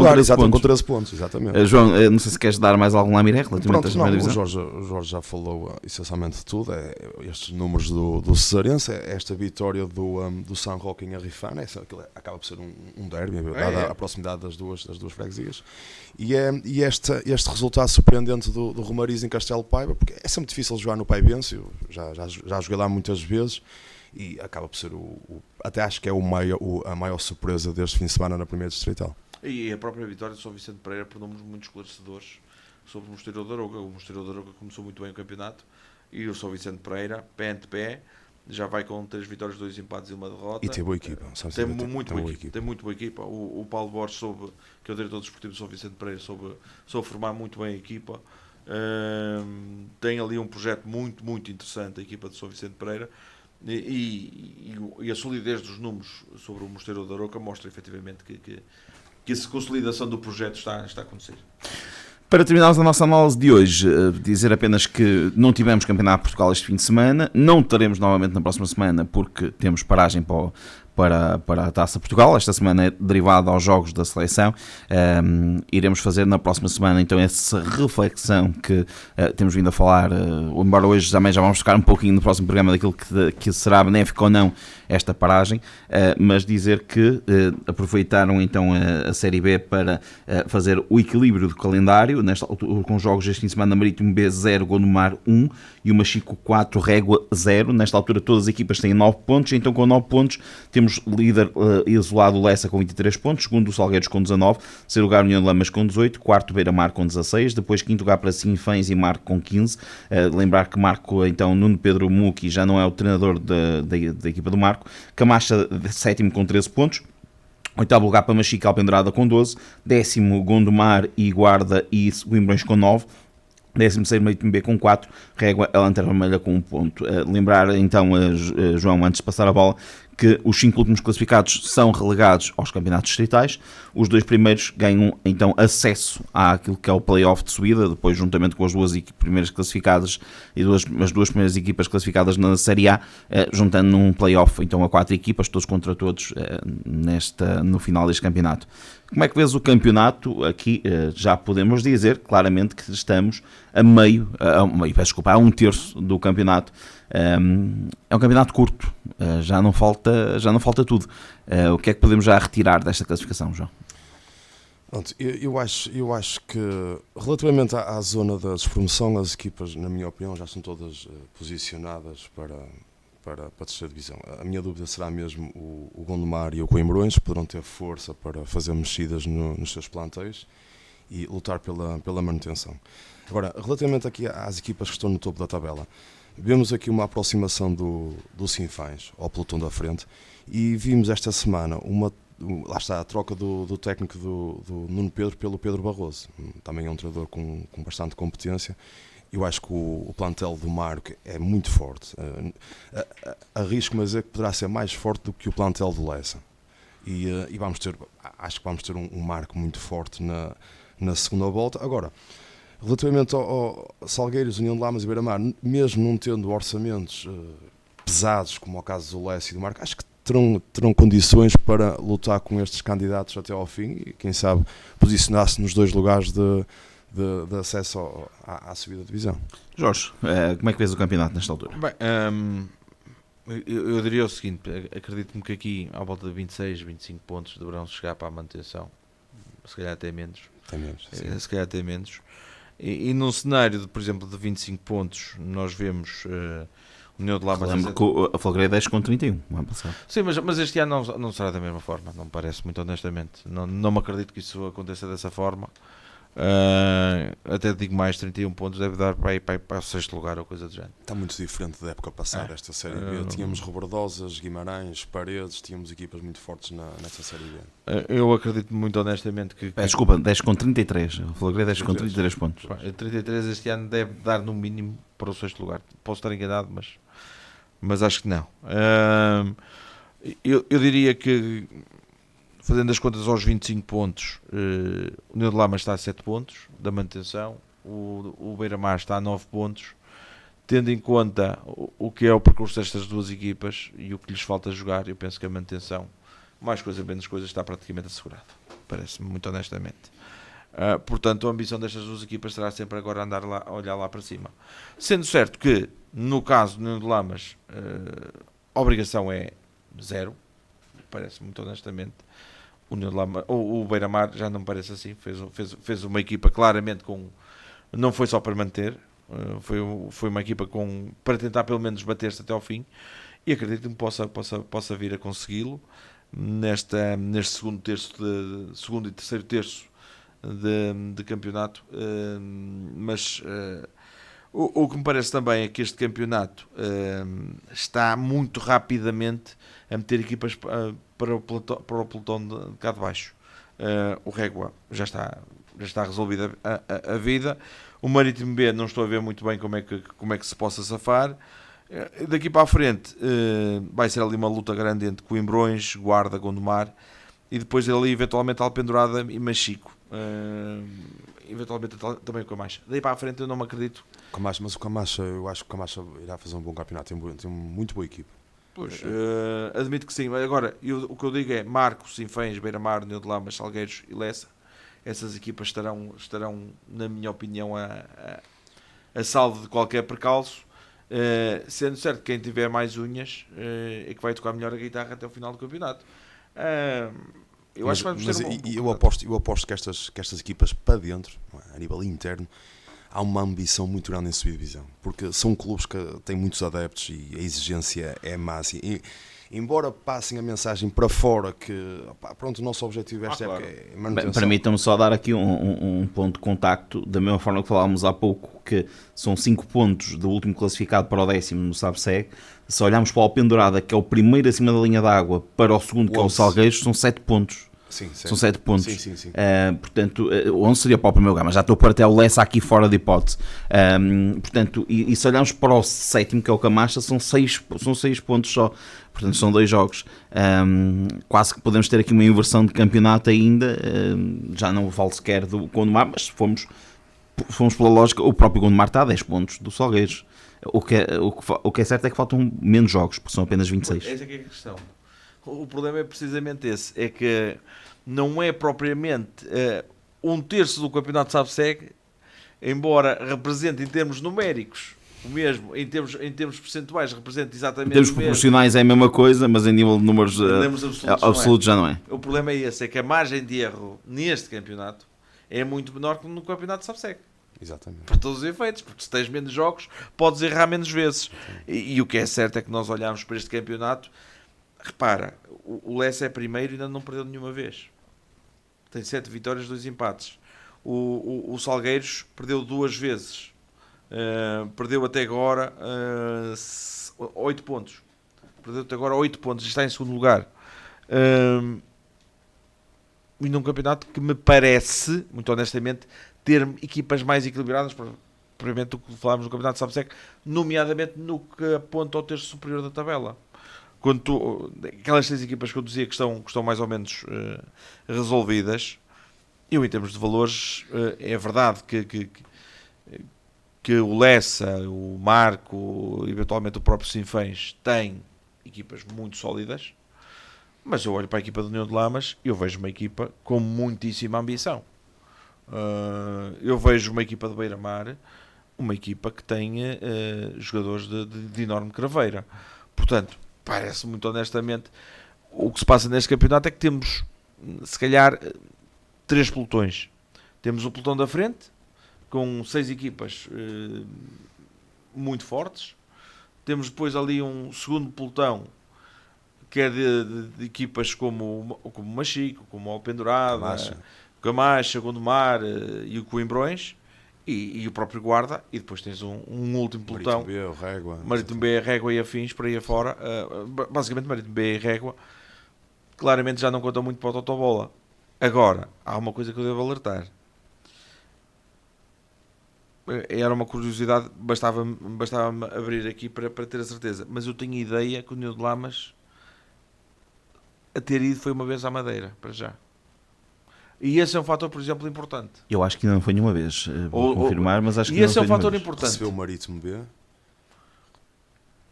com 13 pontos. Exatamente. João, não sei se queres dar mais algum lamiré relativamente à primeira divisão. O Jorge já falou essencialmente de tudo. Estes números do Cesarense, esta vitória do São Roque em Arrifana, acaba por ser um derby derby, dada a proximidade das duas freguesias. E este resultado surpreendente do Romariz em Castelo Paiva, porque é sempre difícil jogar no Paivense, eu já joguei lá muitas vezes, e acaba por ser até acho que é a maior surpresa deste fim de semana na primeira distrital. E a própria vitória de São Vicente Pereira por números muito esclarecedores sobre o Mosteiro da Arouca. O Mosteiro da Arouca começou muito bem o campeonato e o São Vicente Pereira, pé ante pé, já vai com 3 vitórias, 2 empates e 1 derrota. E tem boa equipa. Tem muito boa equipa. O Paulo Borges, que é o diretor desportivo do São Vicente Pereira, soube formar muito bem a equipa. Tem ali um projeto muito, muito interessante, a equipa de São Vicente Pereira. E a solidez dos números sobre o Mosteiro da Arouca mostra efetivamente que essa consolidação do projeto está a acontecer. Para terminarmos a nossa análise de hoje, dizer apenas que não tivemos Campeonato de Portugal este fim de semana, não teremos novamente na próxima semana porque temos paragem para a Taça Portugal. Esta semana é derivada aos jogos da seleção. Iremos fazer na próxima semana então essa reflexão que temos vindo a falar, embora hoje também já vamos tocar um pouquinho no próximo programa daquilo que será benéfico ou não esta paragem, mas dizer que aproveitaram então a Série B para fazer o equilíbrio do calendário, nesta altura, com jogos este fim de semana: Marítimo B 0, Gondomar 1 e o Machico 4, Régua 0. Nesta altura todas as equipas têm 9 pontos, então com 9 pontos temos líder isolado o Lessa com 23 pontos, segundo o Salgueiros com 19, terceiro lugar União de Lamas com 18, quarto Beira-Mar com 16, depois quinto lugar para Sinfãs e Marco com 15. Lembrar que Marco, então, Nuno Pedro Muki já não é o treinador da equipa do Marco. Camacha sétimo com 13 pontos. Oitavo lugar para Machico, Alpendrada com 12, décimo Gondomar e Guarda e Guimbrões com 9, 16º Marítimo B com 4, Régua, a Lanterna Vermelha com 1 ponto. Lembrar então, João, antes de passar a bola, que os 5 últimos classificados são relegados aos campeonatos distritais. Os 2 primeiros ganham então acesso àquilo que é o play-off de subida, depois juntamente com as 2 primeiras classificadas e as 2 primeiras equipas classificadas na Série A, juntando num play-off então a 4 equipas, todos contra todos, no final deste campeonato. Como é que vês o campeonato? Aqui já podemos dizer claramente que estamos a um terço do campeonato. É um campeonato curto, já não falta tudo. O que é que podemos já retirar desta classificação, João? Pronto, eu acho que relativamente à zona da despromoção, as equipas, na minha opinião, já são todas posicionadas para a terceira divisão. A minha dúvida será mesmo o Gondomar e o Coimbrões, poderão ter força para fazer mexidas nos seus plantéis e lutar pela manutenção. Agora, relativamente aqui às equipas que estão no topo da tabela, vemos aqui uma aproximação do Sinfãs ao pelotão da frente e vimos esta semana lá está a troca do técnico do Nuno Pedro pelo Pedro Barroso, também é um treinador com bastante competência. Eu acho que o plantel do Marco é muito forte, arrisco-me a dizer que poderá ser mais forte do que o plantel do Lessa, e acho que vamos ter um Marco muito forte na segunda volta. Agora, relativamente ao Salgueiros, União de Lamas e Beira-Mar, mesmo não tendo orçamentos pesados, como é o caso do Lessa e do Marco, acho que terão condições para lutar com estes candidatos até ao fim e, quem sabe, posicionar-se nos 2 lugares de acesso à subida de divisão. Jorge, como é que vês o campeonato nesta altura? Bem, eu diria o seguinte: acredito-me que aqui à volta de 26, 25 pontos deverão chegar para a manutenção, se calhar até menos. Se calhar até menos. E num cenário, por exemplo, de 25 pontos, nós vemos União de Lamas. Lembro que a Folgueira 10 com 31 no ano passado. Sim, mas este ano não será da mesma forma, não me parece, muito honestamente. Não me acredito que isso aconteça dessa forma. Até digo mais, 31 pontos deve dar para ir para o 6º lugar ou coisa do género. Está muito diferente da época passada, esta Série B. Tínhamos Rebordosas, Guimarães, Paredes, tínhamos equipas muito fortes nesta Série B. Eu acredito muito honestamente que... Desculpa, 10 com 33. O Folgueira 10 com 33 pontos. 33 este ano deve dar no mínimo para o 6º lugar. Posso estar enganado, mas acho que não. Eu diria que, fazendo as contas aos 25 pontos, o União de Lamas está a 7 pontos da manutenção, o Beira-Mar está a 9 pontos, tendo em conta o que é o percurso destas 2 equipas e o que lhes falta jogar. Eu penso que a manutenção, mais coisa menos coisa, está praticamente assegurada, parece-me, muito honestamente. Portanto, a ambição destas 2 equipas será sempre agora olhar lá para cima, sendo certo que, no caso do União de Lamas, a obrigação é 0, parece-me, muito honestamente. o Beira-Mar já não me parece assim, fez uma equipa claramente não foi só para manter, foi uma equipa para tentar pelo menos bater-se até ao fim, e acredito que possa vir a consegui-lo neste segundo e terceiro terço de campeonato, mas o que me parece também é que este campeonato está muito rapidamente a meter equipas para o pelotão de cá de baixo. O Régua já está resolvida a vida. O Marítimo B não estou a ver muito bem como é que se possa safar. Daqui para a frente vai ser ali uma luta grande entre Coimbrões, Guarda, Gondomar, e depois ali eventualmente Alpendurada e Machico. Eventualmente também o Camacha. Daí para a frente eu não me acredito. Mas o Camacha, eu acho que o Camacha irá fazer um bom campeonato, tem muito boa equipa. Pois, admito que sim. Agora, o que eu digo é Marco, Sinfãs, Beira-Mar, União de Lamas, Salgueiros e Lessa. Essas equipas estarão, na minha opinião, a salvo de qualquer percalço. Sendo certo que quem tiver mais unhas é que vai tocar melhor a guitarra até o final do campeonato. Acho que vamos ter eu aposto que estas equipas para dentro, a nível interno, há uma ambição muito grande em subir divisão, porque são clubes que têm muitos adeptos e a exigência é máxima. E, embora passem a mensagem para fora que pronto, o nosso objetivo esta época é manutenção. Permitam-me só dar aqui um ponto de contacto, da mesma forma que falávamos há pouco, que são 5 pontos do último classificado para o 10º no SABSEG. Se olharmos para o Alpendurada, que é o primeiro acima da linha d'água, para o segundo, que é o Salgueiros, são 7 pontos. Sim, são 7 pontos. Sim. Portanto, 11 seria para o primeiro lugar, mas já estou por até o Lessa aqui fora de hipótese. Portanto, e se olharmos para o 7º, que é o Camacha, são 6 pontos só. Portanto, são 2 jogos. Quase que podemos ter aqui uma inversão de campeonato ainda. Já não falo sequer do Gondomar, mas se formos pela lógica, o próprio Gondomar está a 10 pontos do Salgueiros. O que é certo é que faltam menos jogos, porque são apenas 26. Essa é que é a questão. O problema é precisamente esse, é que não é propriamente um terço do campeonato SABSEG, embora represente em termos numéricos o mesmo, em termos percentuais representa exatamente em termos o mesmo. Proporcionais é a mesma coisa, mas em nível de números absolutos já não é. O problema é esse, é que a margem de erro neste campeonato é muito menor que no campeonato SABSEG. Exatamente. Para todos os efeitos, porque se tens menos jogos podes errar menos vezes, e o que é certo é que nós olharmos para este campeonato. Repara, o Lessa é primeiro e ainda não perdeu nenhuma vez. Tem 7 vitórias, 2 empates. O Salgueiros perdeu 2 vezes. Perdeu até agora 8 pontos. Perdeu até agora 8 pontos e está em segundo lugar. E num campeonato que me parece, muito honestamente, ter equipas mais equilibradas, provavelmente do que falámos no campeonato SABSEG, nomeadamente no que aponta ao terço superior da tabela. Aquelas 6 equipas que eu dizia que estão mais ou menos resolvidas, eu em termos de valores, é verdade que o Lessa, o Marco, eventualmente o próprio Sinfãs têm equipas muito sólidas, mas eu olho para a equipa do União de Lamas e eu vejo uma equipa com muitíssima ambição. Eu vejo uma equipa de Beira-Mar, uma equipa que tem jogadores de enorme craveira. Portanto, parece muito honestamente, o que se passa neste campeonato é que temos, se calhar, 3 pelotões. Temos o pelotão da frente, com 6 equipas muito fortes. Temos depois ali um segundo pelotão, que é de equipas como o Machico, como o Alpendurada, Camacha, Gondomar e o Coimbrões. E o próprio Guarda, e depois tens um último pelotão, Marítimo B, Régua e afins, por aí afora. Basicamente Marítimo B e Régua claramente já não contam muito para o Totobola. Agora, há uma coisa que eu devo alertar. Era uma curiosidade, bastava-me abrir aqui para ter a certeza, mas eu tenho a ideia que o União de Lamas a ter ido foi uma vez à Madeira, para já. E esse é um fator, por exemplo, importante. Eu acho que não foi nenhuma vez. Vou confirmar, mas acho que não foi. E esse é um fator importante. Recebeu o Marítimo B.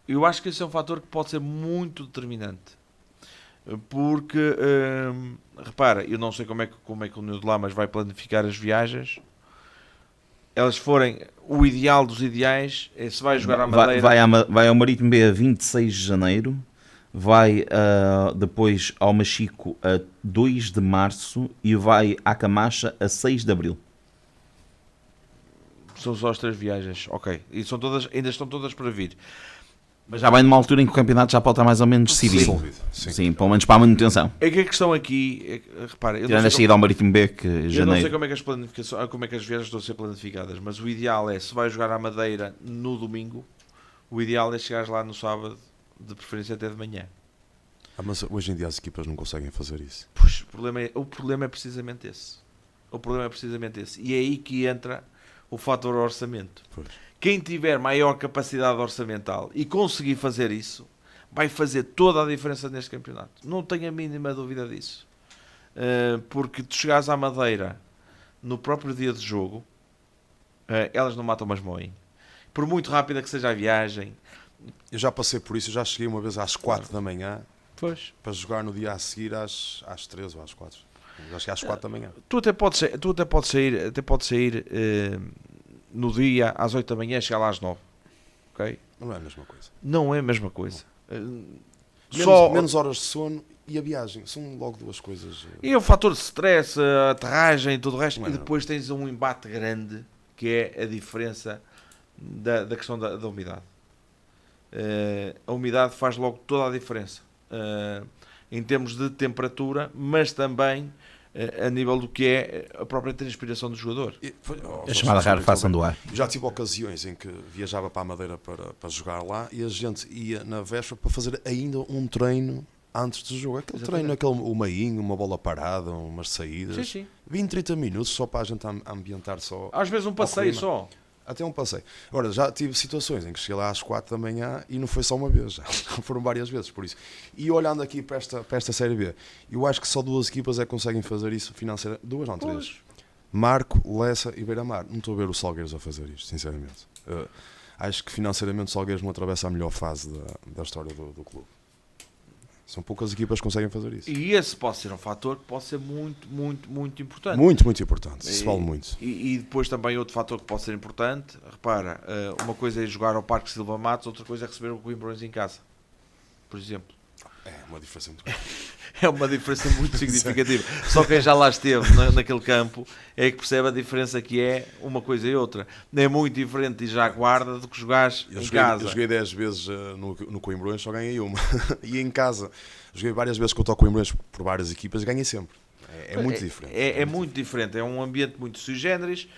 Eu acho que esse é um fator que pode ser muito determinante. Porque, repara, eu não sei como é que o União de Lamas vai planificar as viagens. Elas forem o ideal dos ideais, se vai jogar à Madeira. Vai ao Marítimo B a 26 de janeiro. vai depois ao Machico a 2 de março e vai à Camacha a 6 de abril. São só as 3 viagens, ok. E são todas, ainda estão todas para vir. Mas já vem numa altura em que o campeonato já pode estar mais ou menos decidido. Sim, pelo menos para a manutenção. É que a questão aqui, repara, Tirando a saída ao Marítimo B, que eu janeiro. não sei como é que as viagens estão a ser planificadas, mas o ideal é, se vais jogar à Madeira no domingo, o ideal é chegares lá no sábado, de preferência até de manhã. Mas hoje em dia as equipas não conseguem fazer isso. Pois, o problema é precisamente esse. E é aí que entra o fator orçamento. Pois. Quem tiver maior capacidade orçamental e conseguir fazer isso, vai fazer toda a diferença neste campeonato. Não tenho a mínima dúvida disso. Porque tu chegares à Madeira no próprio dia de jogo, elas não matam, mas moem. Por muito rápida que seja a viagem. Eu já passei por isso, eu já cheguei uma vez às 4 da manhã para jogar no dia a seguir às 3 ou às 4. Já cheguei às 4 da manhã. Tu até podes sair no dia às 8 da manhã e chegar lá às 9. Okay? Não é a mesma coisa. Não é a mesma coisa. Menos horas de sono e a viagem. São logo duas coisas. E o fator de stress, a aterragem e tudo o resto. Não. E depois tens um embate grande, que é a diferença da questão da umidade. A umidade faz logo toda a diferença. Em termos de temperatura, mas também a nível do que é a própria transpiração do jogador. A chamada rarefação do ar. Já tive ocasiões em que viajava para a Madeira para jogar lá e a gente ia na véspera para fazer ainda um treino antes do jogo. Aquele Exatamente. treino, o meinho, uma bola parada, umas saídas. Sim. 20, 30 minutos só para a gente ambientar só. Às vezes um passeio clima. só. Até um passeio. Agora, já tive situações em que cheguei lá às 4 da manhã e não foi só uma vez, já foram várias vezes, por isso. E olhando aqui para esta Série B, eu acho que só 2 equipas é que conseguem fazer isso financeiramente. 2 não, 3. Marco, Lessa e Beira-Mar. Não estou a ver o Salgueiros a fazer isto, sinceramente. Acho que financeiramente o Salgueiros não atravessa a melhor fase da história do clube. São poucas equipas que conseguem fazer isso. E esse pode ser um fator que pode ser muito, muito, muito importante. Muito, muito importante. Isso vale muito. E depois também outro fator que pode ser importante, repara, uma coisa é jogar ao Parque Silva Matos, outra coisa é receber o Coimbrões em casa, por exemplo. É uma diferença muito grande. É uma diferença muito significativa. Só quem já lá esteve naquele campo é que percebe a diferença que é uma coisa e outra. É muito diferente de ir já à Guarda do que jogares em casa. Eu joguei 10 vezes no Coimbrões, só ganhei uma. E em casa, joguei várias vezes contra o Coimbrões por várias equipas e ganhei sempre. É muito diferente. É muito diferente. É um ambiente muito sui generis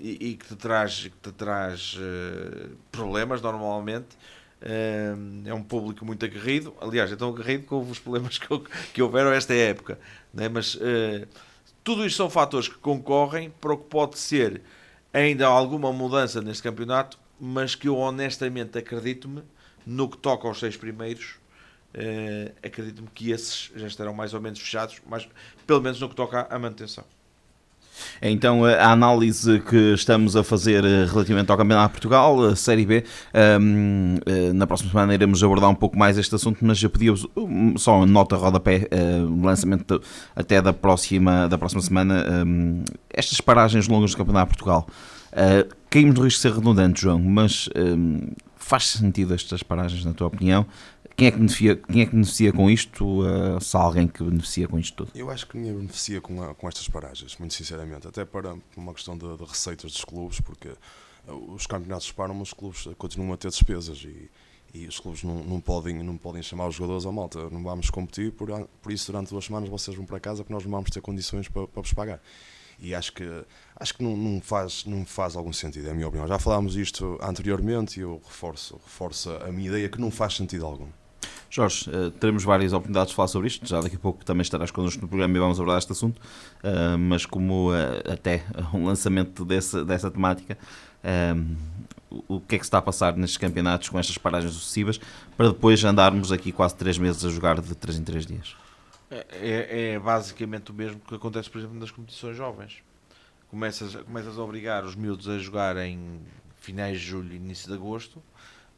e que te traz problemas normalmente. É um público muito aguerrido, aliás, é tão aguerrido que houve os problemas que houveram esta época, né? Mas tudo isto são fatores que concorrem para o que pode ser ainda alguma mudança neste campeonato, mas que eu honestamente acredito-me, no que toca aos 6 primeiros, acredito-me que esses já estarão mais ou menos fechados, mas pelo menos no que toca à manutenção. Então, a análise que estamos a fazer relativamente ao Campeonato de Portugal, a Série B, na próxima semana iremos abordar um pouco mais este assunto, mas eu pedi só uma nota rodapé, lançamento até da próxima semana, estas paragens longas do Campeonato de Portugal. Caímos no risco de ser redundante, João, mas faz sentido estas paragens, na tua opinião? Quem é que beneficia com isto? Se há alguém que beneficia com isto tudo? Eu acho que ninguém beneficia com estas paragens, muito sinceramente. Até para uma questão de receitas dos clubes, porque os campeonatos param, mas os clubes continuam a ter despesas e os clubes não podem chamar os jogadores à malta. Não vamos competir, por isso durante 2 semanas vocês vão para casa porque nós não vamos ter condições para vos pagar. E acho que não faz algum sentido, é a minha opinião. Já falámos isto anteriormente e eu reforço a minha ideia que não faz sentido algum. Jorge, teremos várias oportunidades de falar sobre isto, já daqui a pouco também estarás connosco no programa e vamos abordar este assunto, mas como até um lançamento dessa temática, o que é que se está a passar nestes campeonatos com estas paragens sucessivas, para depois andarmos aqui quase 3 meses a jogar de 3 em 3 dias? É basicamente o mesmo que acontece, por exemplo, nas competições jovens. Começas a obrigar os miúdos a jogar em finais de julho e início de agosto,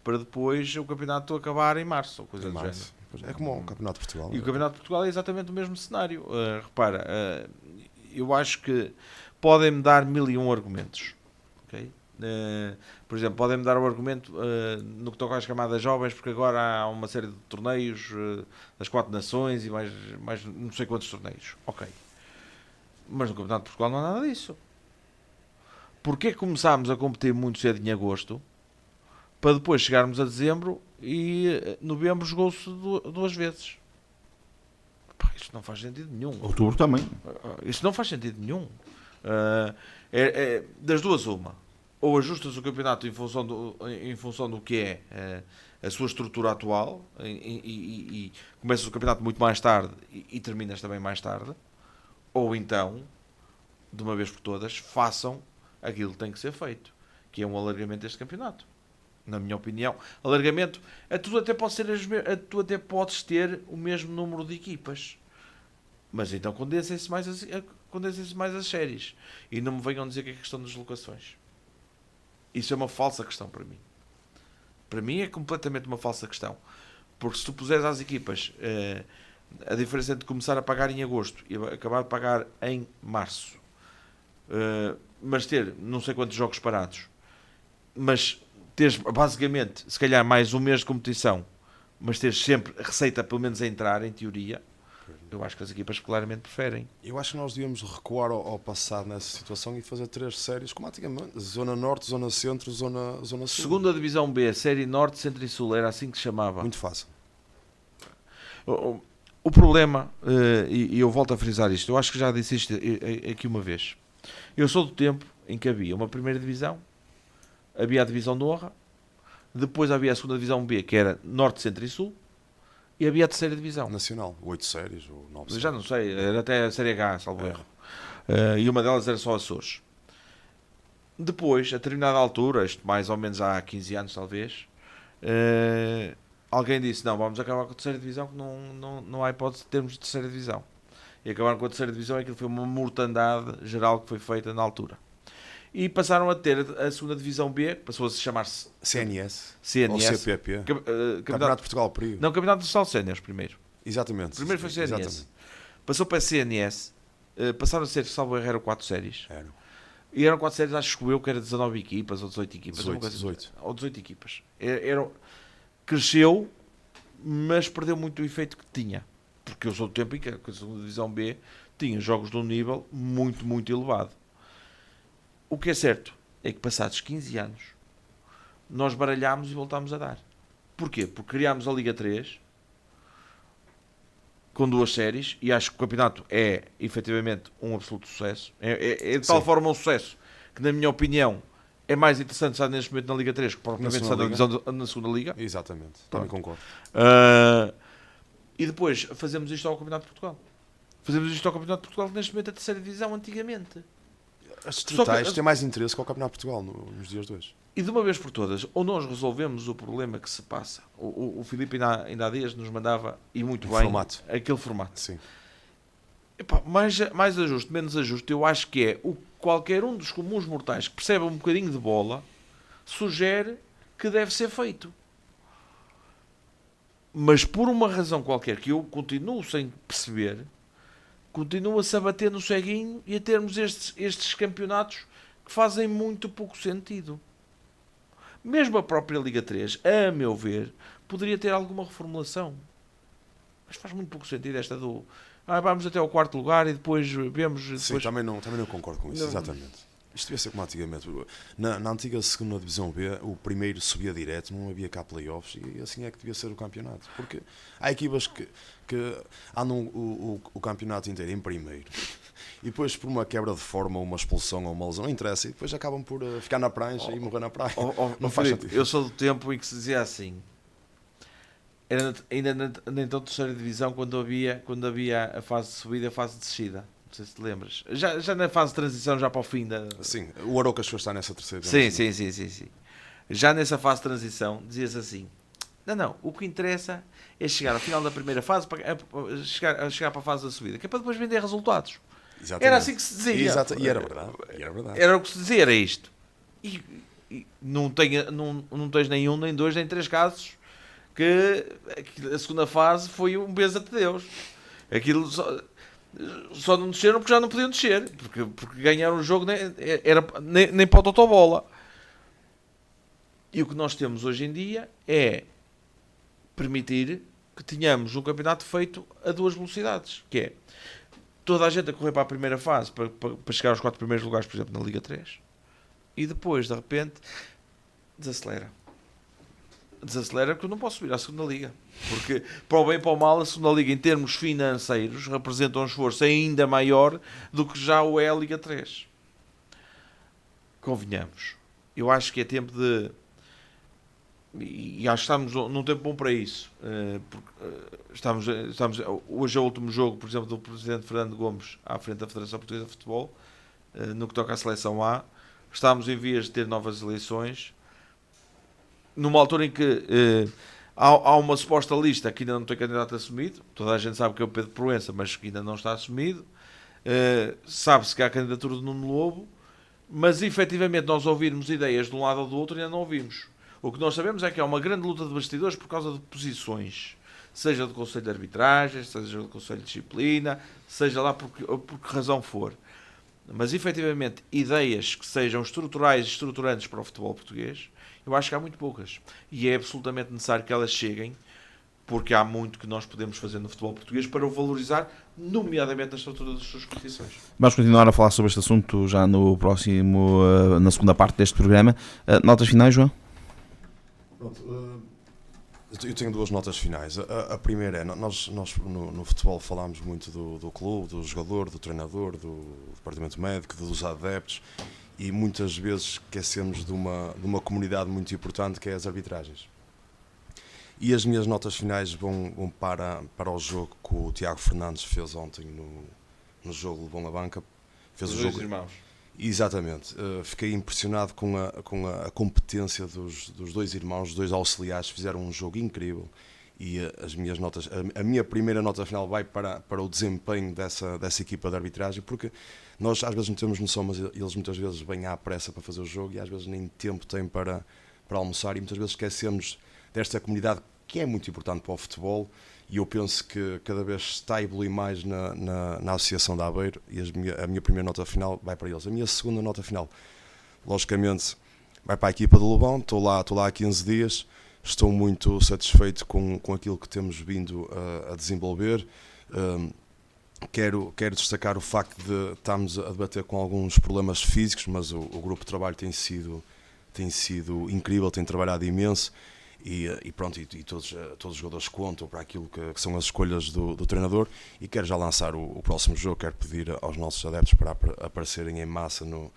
para depois o campeonato acabar em março, ou coisa do género. É como o Campeonato de Portugal. E o Campeonato de Portugal é exatamente o mesmo cenário. Repara, eu acho que podem-me dar 1001 argumentos, okay? Por exemplo, podem-me dar o argumento no que toca às camadas jovens, porque agora há uma série de torneios das 4 nações e mais não sei quantos torneios. Ok. Mas no Campeonato de Portugal não há nada disso. Porquê começámos a competir muito cedo em agosto, para depois chegarmos a dezembro e novembro jogou-se 2 vezes? Isto não faz sentido nenhum. Outubro também. Isto não faz sentido nenhum. Das duas, uma. Ou ajustas o campeonato em função do que é a sua estrutura atual e começas o campeonato muito mais tarde e terminas também mais tarde. Ou então, de uma vez por todas, façam aquilo que tem que ser feito, que é um alargamento deste campeonato. Na minha opinião, alargamento, tu até podes ter o mesmo número de equipas, mas então condensem-se mais as séries e não me venham dizer que é questão das locações. Isso é uma falsa questão para mim. Para mim é completamente uma falsa questão, porque se tu puseres às equipas a diferença entre começar a pagar em agosto e acabar de pagar em março, mas ter não sei quantos jogos parados, mas teres basicamente, se calhar, mais um mês de competição, mas teres sempre receita pelo menos a entrar, em teoria, eu acho que as equipas claramente preferem. Eu acho que nós devíamos recuar ao passado nessa situação e fazer 3 séries como antigamente: Zona Norte, Zona Centro, Zona Sul. Segunda Divisão B, Série Norte, Centro e Sul, era assim que se chamava. Muito fácil. O problema, e eu volto a frisar isto, eu acho que já disse isto aqui uma vez. Eu sou do tempo em que havia uma primeira divisão, havia a divisão de honra, depois havia a segunda divisão B, que era Norte, Centro e Sul, e havia a terceira divisão. Nacional, 8 séries ou 9 séries. Já não sei, era até a Série H, salvo erro. E uma delas era só Açores. Depois, a determinada altura, isto mais ou menos há 15 anos talvez, alguém disse, não, vamos acabar com a terceira divisão, que não há hipótese de termos de terceira divisão. E acabaram com a terceira divisão, e aquilo foi uma mortandade geral que foi feita na altura. E passaram a ter a segunda divisão B, passou a se chamar-se CNS. CNS. Ou CPP. Campeonato de Portugal Período. Não, Campeonato Nacional de Séniores primeiro. Exatamente. Primeiro foi CNS. Exatamente. Passou para CNS, passaram a ser, salvo erro, 4 séries. Eram. E eram 4 séries, acho que eu que era 19 equipas ou 18 equipas. 18. Ou 18 equipas. Cresceu, mas perdeu muito o efeito que tinha. Porque eu sou do tempo em que a segunda divisão B tinha jogos de um nível muito, muito elevado. O que é certo é que passados 15 anos nós baralhámos e voltámos a dar. Porquê? Porque criámos a Liga 3 com 2 séries e acho que o campeonato é efetivamente um absoluto sucesso. É de tal forma um sucesso que, na minha opinião, é mais interessante estar neste momento na Liga 3 que propriamente estar na segunda Liga. Exatamente, também concordo. E depois fazemos isto ao Campeonato de Portugal. Fazemos isto ao Campeonato de Portugal, que neste momento é a terceira divisão antigamente. As distritais têm mais interesse que o Campeonato de Portugal nos dias de hoje. E de uma vez por todas, ou nós resolvemos o problema que se passa. O Filipe ainda há dias nos mandava, e muito bem, aquele formato. Sim. Epá, mais ajuste, menos ajuste, eu acho que é qualquer um dos comuns mortais que percebe um bocadinho de bola sugere que deve ser feito. Mas por uma razão qualquer que eu continuo sem perceber, continua-se a bater no ceguinho e a termos estes campeonatos que fazem muito pouco sentido. Mesmo a própria Liga 3, a meu ver, poderia ter alguma reformulação. Mas faz muito pouco sentido esta do... vamos até ao 4º lugar e depois vemos... Sim, também não concordo com isso, exatamente. Isto devia ser como antigamente. Na antiga segunda divisão B, o primeiro subia direto, não havia cá playoffs, e assim é que devia ser o campeonato. Porque há equipas que andam o campeonato inteiro em primeiro, e depois por uma quebra de forma, ou uma expulsão, ou uma lesão, não interessa, e depois acabam por ficar na prancha e morrer na praia. Não faz sentido. Eu sou do tempo em que se dizia assim, era ainda na então terceira divisão, quando havia a fase de subida e a fase de descida. Não sei se te lembras. Já na fase de transição, já para o fim da... Sim, o Arouca chegou a estar nessa terceira. Sim. Já nessa fase de transição, dizias assim, não, o que interessa é chegar ao final da primeira fase, chegar para a fase da subida, que é para depois vender resultados. Exatamente. Era assim que se dizia. E era verdade. Era o que se dizia, era isto. E não tens nenhum, nem dois, nem três casos que a segunda fase foi um beijo de Deus. Aquilo só não desceram porque já não podiam descer, porque ganharam o jogo nem para a totobola. E o que nós temos hoje em dia é permitir que tenhamos um campeonato feito a duas velocidades, que é toda a gente a correr para a primeira fase para chegar aos 4 primeiros lugares, por exemplo, na Liga 3, e depois, de repente, desacelera porque eu não posso subir à segunda Liga, porque para o bem e para o mal a segunda Liga em termos financeiros representa um esforço ainda maior do que já o é a Liga 3. Convenhamos, eu acho que é tempo de, e acho que estamos num tempo bom para isso, estamos hoje é o último jogo, por exemplo, do Presidente Fernando Gomes à frente da Federação Portuguesa de Futebol, no que toca à Seleção A. Estamos em vias de ter novas eleições, numa altura em que há uma suposta lista que ainda não tem candidato assumido. Toda a gente sabe que é o Pedro Proença, mas que ainda não está assumido. Sabe-se que há a candidatura de Nuno Lobo, mas efetivamente nós ouvirmos ideias de um lado ou do outro ainda não ouvimos. O que nós sabemos é que há uma grande luta de bastidores por causa de posições, seja do Conselho de Arbitragem, seja do Conselho de Disciplina, seja lá por que razão for. Mas efetivamente ideias que sejam estruturais e estruturantes para o futebol português, eu acho que há muito poucas. E é absolutamente necessário que elas cheguem, porque há muito que nós podemos fazer no futebol português para o valorizar, nomeadamente na estrutura das suas competições. Vamos continuar a falar sobre este assunto já no próximo, na segunda parte deste programa. Notas finais, João? Pronto, eu tenho duas notas finais. A primeira é, nós no futebol falámos muito do clube, do jogador, do treinador, do departamento médico, dos adeptos, e muitas vezes esquecemos de uma comunidade muito importante que é as arbitragens. E as minhas notas finais vão para o jogo que o Tiago Fernandes fez ontem no jogo de Bom Banca. Fez os o dois jogo. irmãos. Exatamente. Fiquei impressionado com a competência dos dois irmãos, dos dois auxiliares. Fizeram um jogo incrível. E as minhas notas, a minha primeira nota final vai para o desempenho dessa equipa de arbitragem, porque nós às vezes não temos noção, mas eles muitas vezes vêm à pressa para fazer o jogo e às vezes nem tempo têm para almoçar, e muitas vezes esquecemos desta comunidade que é muito importante para o futebol. E eu penso que cada vez está a evoluir mais na Associação de Aveiro, e a minha primeira nota final vai para eles. A minha segunda nota final, logicamente, vai para a equipa do Lobão. Estou lá há 15 dias, estou muito satisfeito com aquilo que temos vindo a desenvolver. Quero destacar o facto de estarmos a debater com alguns problemas físicos, mas o grupo de trabalho tem sido incrível, tem trabalhado imenso. E pronto, e todos os jogadores contam para aquilo que são as escolhas do treinador, e quero já lançar o próximo jogo. Quero pedir aos nossos adeptos para aparecerem em massa no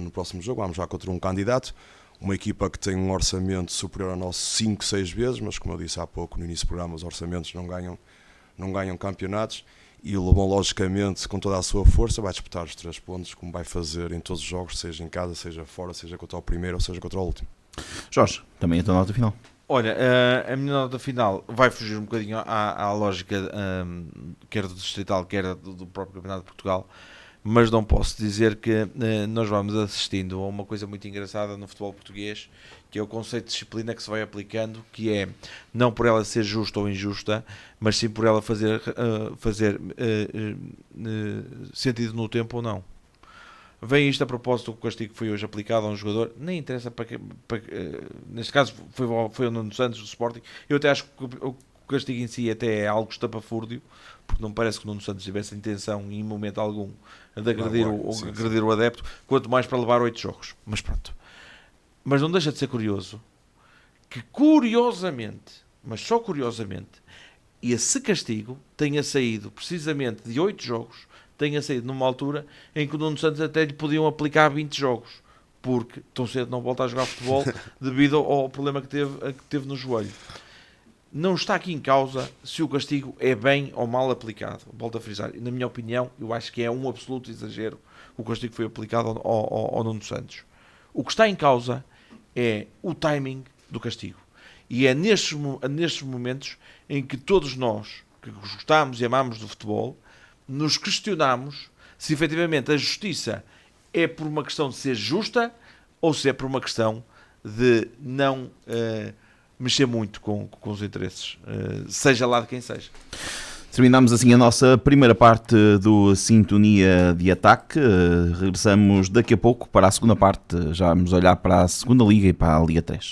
próximo jogo. Vamos já contra um candidato, uma equipa que tem um orçamento superior ao nosso 5, 6 vezes, mas como eu disse há pouco no início do programa, os orçamentos não ganham campeonatos, e o Lobão, logicamente, com toda a sua força, vai disputar os 3 pontos, como vai fazer em todos os jogos, seja em casa, seja fora, seja contra o primeiro ou seja contra o último. Jorge, também a tua nota final. Olha, a minha nota final vai fugir um bocadinho à lógica, quer do Distrital, quer do próprio Campeonato de Portugal, mas não posso dizer que nós vamos assistindo a uma coisa muito engraçada no futebol português, que é o conceito de disciplina que se vai aplicando, que é não por ela ser justa ou injusta, mas sim por ela fazer sentido no tempo ou não. Vem isto a propósito do castigo que foi hoje aplicado a um jogador, nem interessa para neste caso foi o Nuno Santos do Sporting. Eu até acho que o castigo em si até é algo estapafúrdio, porque não parece que o Nuno Santos tivesse intenção em momento algum de agredir o adepto, quanto mais para levar 8 jogos. Mas pronto. Mas não deixa de ser curioso que, curiosamente, mas só curiosamente, esse castigo tenha saído precisamente de 8 jogos, tenha saído numa altura em que o Nuno Santos até lhe podiam aplicar 20 jogos, porque tão cedo não volta a jogar futebol devido ao problema que teve no joelho. Não está aqui em causa se o castigo é bem ou mal aplicado. Volto a frisar, na minha opinião, eu acho que é um absoluto exagero o castigo que foi aplicado ao Nuno Santos. O que está em causa é o timing do castigo. E é nestes momentos em que todos nós, que gostamos e amamos do futebol, nos questionamos se efetivamente a justiça é por uma questão de ser justa ou se é por uma questão de não mexer muito com os interesses, seja lá de quem seja. Terminamos assim a nossa primeira parte do Sintonia de Ataque. Regressamos daqui a pouco para a segunda parte. Já vamos olhar para a segunda Liga e para a Liga 3.